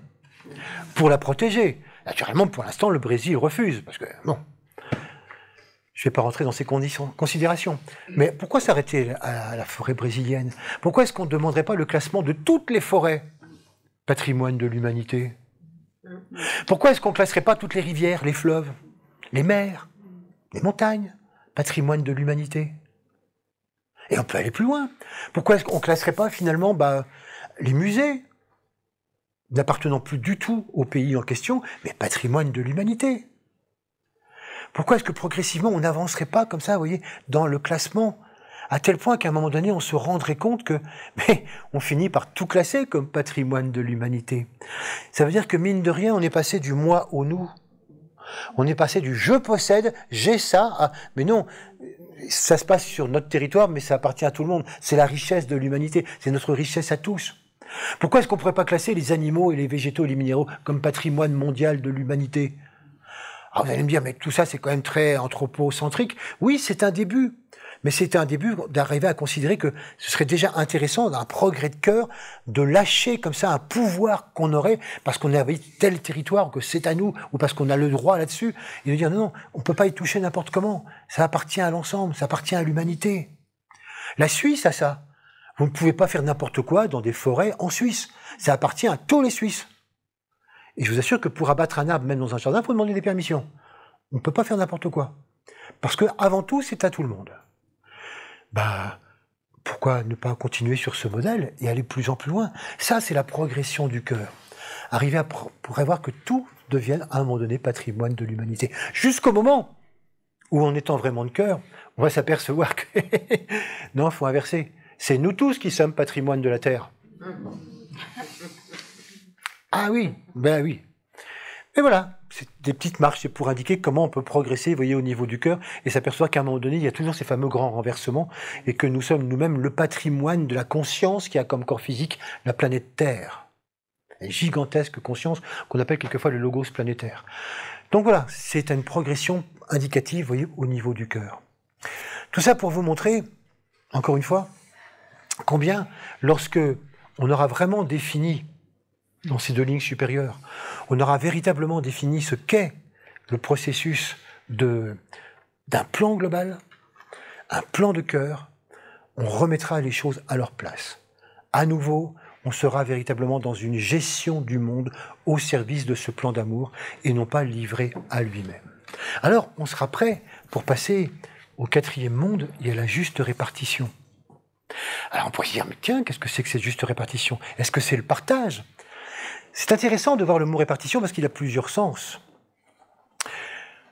pour la protéger. Naturellement, pour l'instant, le Brésil refuse, parce que, bon, je ne vais pas rentrer dans ces considérations. Mais pourquoi s'arrêter à la forêt brésilienne? Pourquoi est-ce qu'on ne demanderait pas le classement de toutes les forêts patrimoine de l'humanité? Pourquoi est-ce qu'on ne classerait pas toutes les rivières, les fleuves, les mers, les montagnes, patrimoine de l'humanité? Et on peut aller plus loin. Pourquoi est-ce qu'on ne classerait pas finalement les musées, n'appartenant plus du tout au pays en question, mais patrimoine de l'humanité? Pourquoi est-ce que progressivement on n'avancerait pas comme ça, vous voyez, dans le classement, à tel point qu'à un moment donné on se rendrait compte que, mais on finit par tout classer comme patrimoine de l'humanité. Ça veut dire que mine de rien, on est passé du moi au nous. On est passé du je possède, j'ai ça, à, mais non, ça se passe sur notre territoire, mais ça appartient à tout le monde. C'est la richesse de l'humanité, c'est notre richesse à tous. Pourquoi est-ce qu'on ne pourrait pas classer les animaux et les végétaux et les minéraux comme patrimoine mondial de l'humanité? Alors vous allez me dire, mais tout ça c'est quand même très anthropocentrique. Oui, c'est un début. Mais c'est un début d'arriver à considérer que ce serait déjà intéressant, d'un progrès de cœur, de lâcher comme ça un pouvoir qu'on aurait parce qu'on avait tel territoire, que c'est à nous, ou parce qu'on a le droit là-dessus, et de dire non, on ne peut pas y toucher n'importe comment. Ça appartient à l'ensemble, ça appartient à l'humanité. La Suisse a ça. Vous ne pouvez pas faire n'importe quoi dans des forêts en Suisse. Ça appartient à tous les Suisses. Et je vous assure que pour abattre un arbre, même dans un jardin, il faut demander des permissions. On ne peut pas faire n'importe quoi. Parce que, avant tout, c'est à tout le monde. Pourquoi ne pas continuer sur ce modèle et aller de plus en plus loin? Ça, c'est la progression du cœur. Arriver à prévoir que tout devienne, à un moment donné, patrimoine de l'humanité. Jusqu'au moment où, en étant vraiment de cœur, on va s'apercevoir que... non, il faut inverser. C'est nous tous qui sommes patrimoine de la Terre. Ah oui, ben oui. Mais voilà, c'est des petites marches pour indiquer comment on peut progresser, vous voyez, au niveau du cœur, et s'aperçoit qu'à un moment donné, il y a toujours ces fameux grands renversements, et que nous sommes nous-mêmes le patrimoine de la conscience qui a comme corps physique la planète Terre. Une gigantesque conscience qu'on appelle quelquefois le logos planétaire. Donc voilà, c'est une progression indicative, vous voyez, au niveau du cœur. Tout ça pour vous montrer, encore une fois, combien, lorsque on aura vraiment défini dans ces deux lignes supérieures, on aura véritablement défini ce qu'est le processus d'un plan global, un plan de cœur, on remettra les choses à leur place. À nouveau, on sera véritablement dans une gestion du monde au service de ce plan d'amour et non pas livré à lui-même. Alors, on sera prêt pour passer au quatrième monde et à la juste répartition. Alors on pourrait se dire, mais tiens, qu'est-ce que c'est que cette juste répartition? Est-ce que c'est le partage? C'est intéressant de voir le mot répartition parce qu'il a plusieurs sens.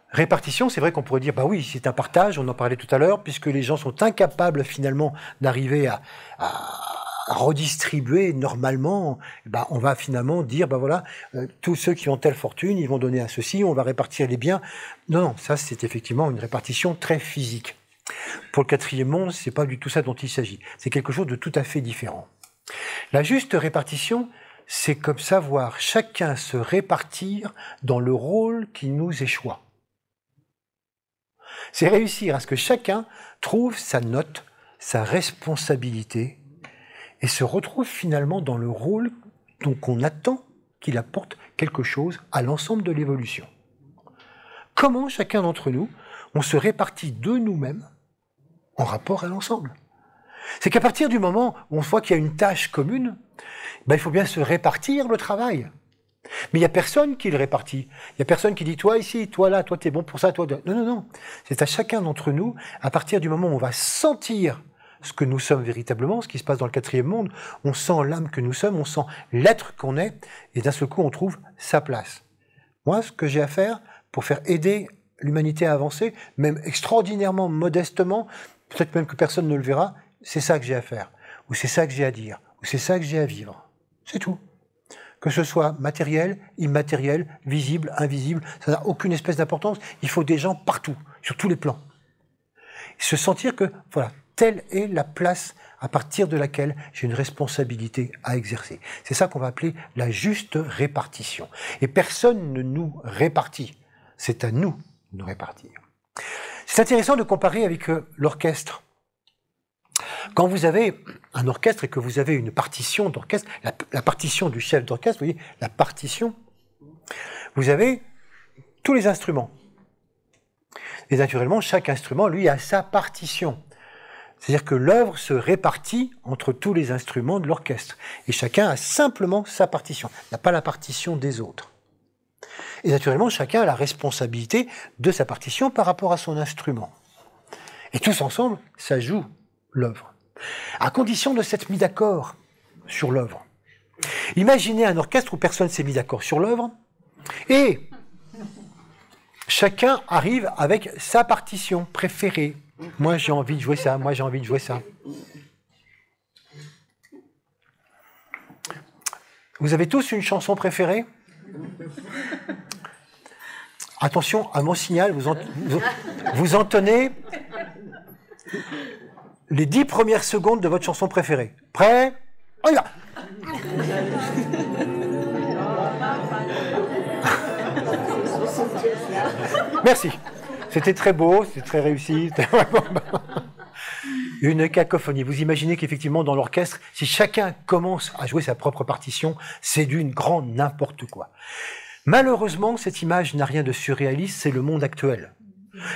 Répartition, c'est vrai qu'on pourrait dire, bah oui, c'est un partage, on en parlait tout à l'heure, puisque les gens sont incapables finalement d'arriver à redistribuer normalement, bah, on va finalement dire, bah voilà, tous ceux qui ont telle fortune, ils vont donner à ceci, on va répartir les biens. Non, non, ça c'est effectivement une répartition très physique. Pour le quatrième monde, c'est pas du tout ça dont il s'agit. C'est quelque chose de tout à fait différent. La juste répartition, c'est comme savoir chacun se répartir dans le rôle qui nous échoit. C'est réussir à ce que chacun trouve sa note, sa responsabilité, et se retrouve finalement dans le rôle dont on attend qu'il apporte quelque chose à l'ensemble de l'évolution. Comment chacun d'entre nous, on se répartit de nous-mêmes en rapport à l'ensemble? C'est qu'à partir du moment où on voit qu'il y a une tâche commune, ben, il faut bien se répartir le travail. Mais il n'y a personne qui le répartit. Il n'y a personne qui dit, toi ici, toi là, toi t'es bon pour ça, toi... Non, non, non. C'est à chacun d'entre nous, à partir du moment où on va sentir ce que nous sommes véritablement, ce qui se passe dans le quatrième monde, on sent l'âme que nous sommes, on sent l'être qu'on est, et d'un seul coup, on trouve sa place. Moi, ce que j'ai à faire pour faire aider l'humanité à avancer, même extraordinairement modestement, peut-être même que personne ne le verra, c'est ça que j'ai à faire, ou c'est ça que j'ai à dire, ou c'est ça que j'ai à vivre. C'est tout. Que ce soit matériel, immatériel, visible, invisible, ça n'a aucune espèce d'importance. Il faut des gens partout, sur tous les plans. Se sentir que, voilà, telle est la place à partir de laquelle j'ai une responsabilité à exercer. C'est ça qu'on va appeler la juste répartition. Et personne ne nous répartit. C'est à nous de nous répartir. C'est intéressant de comparer avec l'orchestre. Quand vous avez un orchestre et que vous avez une partition d'orchestre, la partition du chef d'orchestre, vous voyez, la partition, vous avez tous les instruments. Et naturellement, chaque instrument, lui, a sa partition. C'est-à-dire que l'œuvre se répartit entre tous les instruments de l'orchestre. Et chacun a simplement sa partition. Il n'y a pas la partition des autres. Et naturellement, chacun a la responsabilité de sa partition par rapport à son instrument. Et tous ensemble, ça joue l'œuvre. À condition de s'être mis d'accord sur l'œuvre. Imaginez un orchestre où personne ne s'est mis d'accord sur l'œuvre et chacun arrive avec sa partition préférée. Moi, j'ai envie de jouer ça, moi, j'ai envie de jouer ça. Vous avez tous une chanson préférée? Attention à mon signal, vous entonnez les 10 premières secondes de votre chanson préférée. Prêt? On y va! Merci. C'était très beau, c'était très réussi. Une cacophonie. Vous imaginez qu'effectivement, dans l'orchestre, si chacun commence à jouer sa propre partition, c'est d'une grande n'importe quoi. Malheureusement, cette image n'a rien de surréaliste, c'est le monde actuel.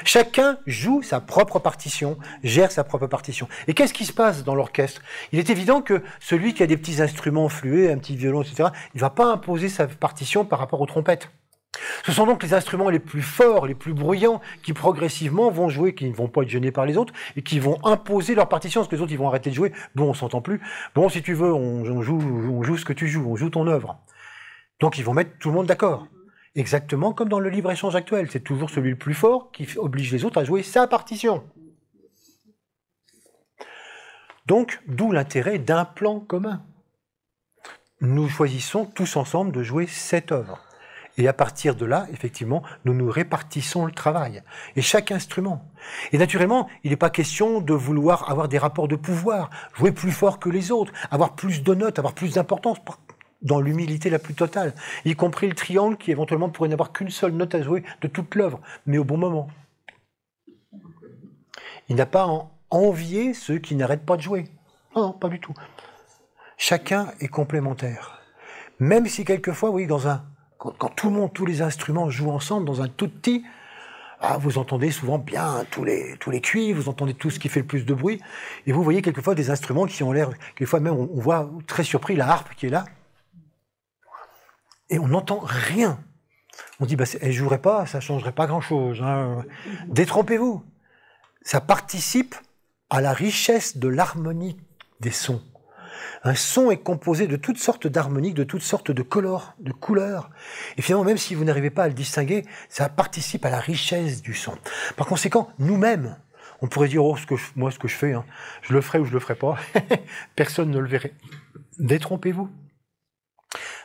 Chacun joue sa propre partition, gère sa propre partition. Et qu'est-ce qui se passe dans l'orchestre? Il est évident que celui qui a des petits instruments fluets, un petit violon, etc., il ne va pas imposer sa partition par rapport aux trompettes. Ce sont donc les instruments les plus forts, les plus bruyants, qui progressivement vont jouer, qui ne vont pas être gênés par les autres, et qui vont imposer leur partition, parce que les autres ils vont arrêter de jouer. Bon, on s'entend plus. Bon, si tu veux, on joue ce que tu joues, on joue ton œuvre. Donc ils vont mettre tout le monde d'accord. Exactement comme dans le libre-échange actuel. C'est toujours celui le plus fort qui oblige les autres à jouer sa partition. Donc, d'où l'intérêt d'un plan commun. Nous choisissons tous ensemble de jouer cette œuvre. Et à partir de là, effectivement, nous nous répartissons le travail. Et chaque instrument. Et naturellement, il n'est pas question de vouloir avoir des rapports de pouvoir, jouer plus fort que les autres, avoir plus de notes, avoir plus d'importance, dans l'humilité la plus totale, y compris le triangle qui éventuellement pourrait n'avoir qu'une seule note à jouer de toute l'œuvre, mais au bon moment. Il n'a pas à envier ceux qui n'arrêtent pas de jouer. Non, non, pas du tout. Chacun est complémentaire. Même si quelquefois, oui, quand tout le monde, tous les instruments jouent ensemble dans un tout petit, Ah, vous entendez souvent bien tous les cuivres, vous entendez tout ce qui fait le plus de bruit, et vous voyez quelquefois des instruments qui ont l'air, quelquefois même on voit très surpris la harpe qui est là, et on n'entend rien. On dit, bah, elle jouerait pas, ça changerait pas grand-chose. Hein. Détrompez-vous. Ça participe à la richesse de l'harmonie des sons. Un son est composé de toutes sortes d'harmoniques, de toutes sortes de couleurs. Et finalement, même si vous n'arrivez pas à le distinguer, ça participe à la richesse du son. Par conséquent, nous-mêmes, on pourrait dire, oh, moi, ce que je fais, hein, je le ferai ou je le ferai pas. Personne ne le verrait. Détrompez-vous.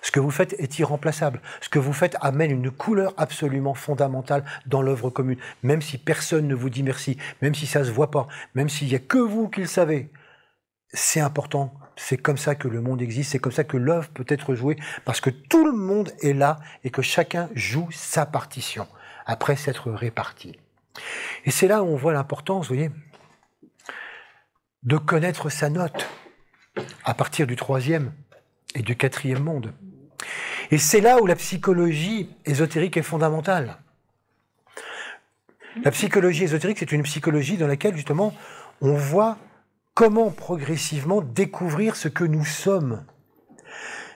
Ce que vous faites est irremplaçable. Ce que vous faites amène une couleur absolument fondamentale dans l'œuvre commune. Même si personne ne vous dit merci, même si ça ne se voit pas, même s'il n'y a que vous qui le savez. C'est important. C'est comme ça que le monde existe. C'est comme ça que l'œuvre peut être jouée. Parce que tout le monde est là et que chacun joue sa partition après s'être réparti. Et c'est là où on voit l'importance, vous voyez, de connaître sa note à partir du 3e et du 4e monde. Et c'est là où la psychologie ésotérique est fondamentale. La psychologie ésotérique, c'est une psychologie dans laquelle, justement, on voit comment progressivement découvrir ce que nous sommes.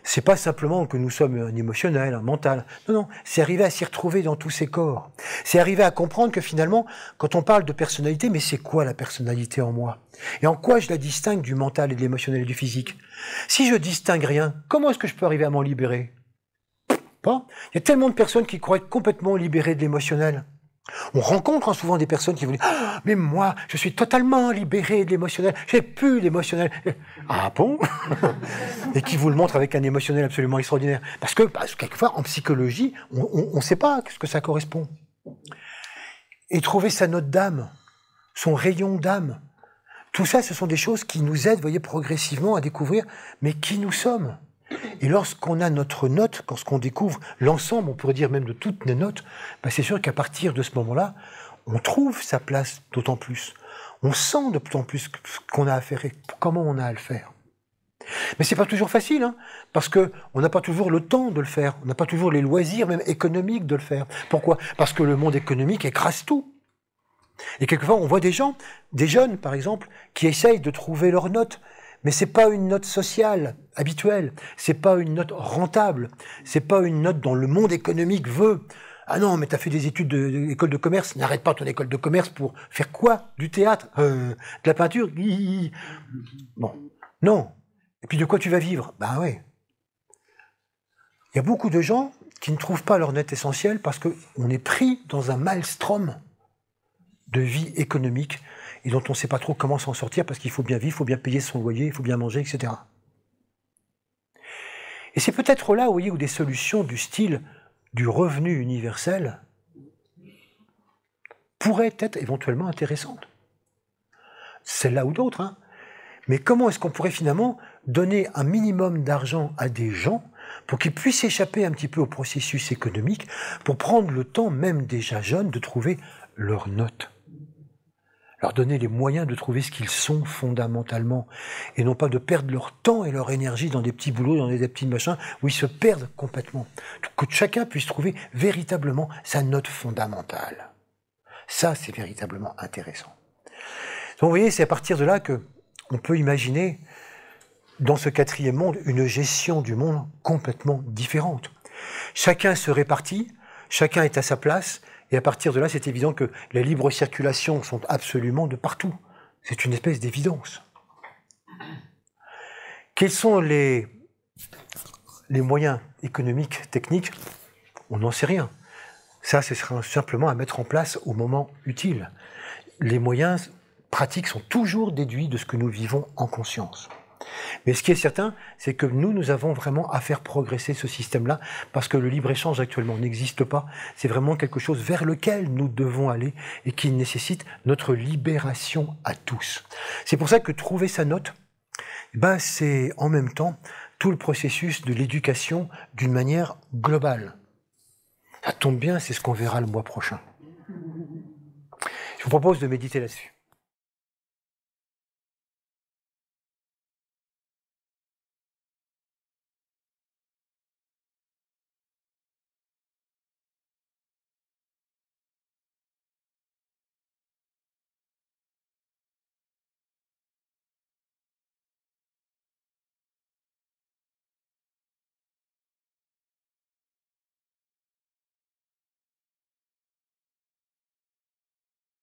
C'est pas simplement que nous sommes un émotionnel, un mental. Non, non, c'est arriver à s'y retrouver dans tous ces corps. C'est arriver à comprendre que finalement, quand on parle de personnalité, mais c'est quoi la personnalité en moi? Et en quoi je la distingue du mental et de l'émotionnel et du physique? Si je distingue rien, comment est-ce que je peux arriver à m'en libérer? Pas. Il y a tellement de personnes qui croient être complètement libérées de l'émotionnel. On rencontre souvent des personnes qui vous disent ah, mais moi, je suis totalement libéré de l'émotionnel, j'ai plus l'émotionnel. Ah bon? Et qui vous le montrent avec un émotionnel absolument extraordinaire. Parce que quelquefois, en psychologie, on ne sait pas ce que ça correspond. Et trouver sa note d'âme, son rayon d'âme, tout ça, ce sont des choses qui nous aident, vous voyez, progressivement à découvrir, mais qui nous sommes. Et lorsqu'on a notre note, lorsqu'on découvre l'ensemble, on pourrait dire même de toutes les notes, ben c'est sûr qu'à partir de ce moment-là, on trouve sa place d'autant plus. On sent de plus en plus ce qu'on a à faire et comment on a à le faire. Mais c'est pas toujours facile, hein, parce que on n'a pas toujours le temps de le faire, on n'a pas toujours les loisirs, même économiques, de le faire. Pourquoi? Parce que le monde économique écrase tout. Et quelquefois, on voit des gens, des jeunes par exemple, qui essayent de trouver leur note. Mais c'est pas une note sociale habituelle, c'est pas une note rentable, c'est pas une note dont le monde économique veut. Ah non, mais t'as fait des études d'école de commerce, n'arrête pas ton école de commerce pour faire quoi? Du théâtre? De la peinture? Bon, non. Et puis de quoi tu vas vivre? Ben oui. Il y a beaucoup de gens qui ne trouvent pas leur note essentielle parce qu'on est pris dans un maelstrom de vie économique et dont on ne sait pas trop comment s'en sortir parce qu'il faut bien vivre, il faut bien payer son loyer, il faut bien manger, etc. Et c'est peut-être là, vous voyez, où des solutions du style du revenu universel pourraient être éventuellement intéressantes. Celle-là ou d'autres, hein. Mais comment est-ce qu'on pourrait finalement donner un minimum d'argent à des gens pour qu'ils puissent échapper un petit peu au processus économique, pour prendre le temps, même déjà jeunes, de trouver leur note? Leur donner les moyens de trouver ce qu'ils sont fondamentalement, et non pas de perdre leur temps et leur énergie dans des petits boulots, dans des petits machins, où ils se perdent complètement. Que chacun puisse trouver véritablement sa note fondamentale. Ça, c'est véritablement intéressant. Donc vous voyez, c'est à partir de là qu'on peut imaginer, dans ce 4e monde, une gestion du monde complètement différente. Chacun se répartit, chacun est à sa place, et à partir de là, c'est évident que les libres circulations sont absolument de partout. C'est une espèce d'évidence. Quels sont les moyens économiques, techniques? On n'en sait rien. Ça, ce sera simplement à mettre en place au moment utile. Les moyens pratiques sont toujours déduits de ce que nous vivons en conscience. Mais ce qui est certain, c'est que nous avons vraiment à faire progresser ce système-là, parce que le libre-échange actuellement n'existe pas. C'est vraiment quelque chose vers lequel nous devons aller et qui nécessite notre libération à tous. C'est pour ça que trouver sa note, c'est en même temps tout le processus de l'éducation d'une manière globale. Ça tombe bien, c'est ce qu'on verra le mois prochain. Je vous propose de méditer là-dessus.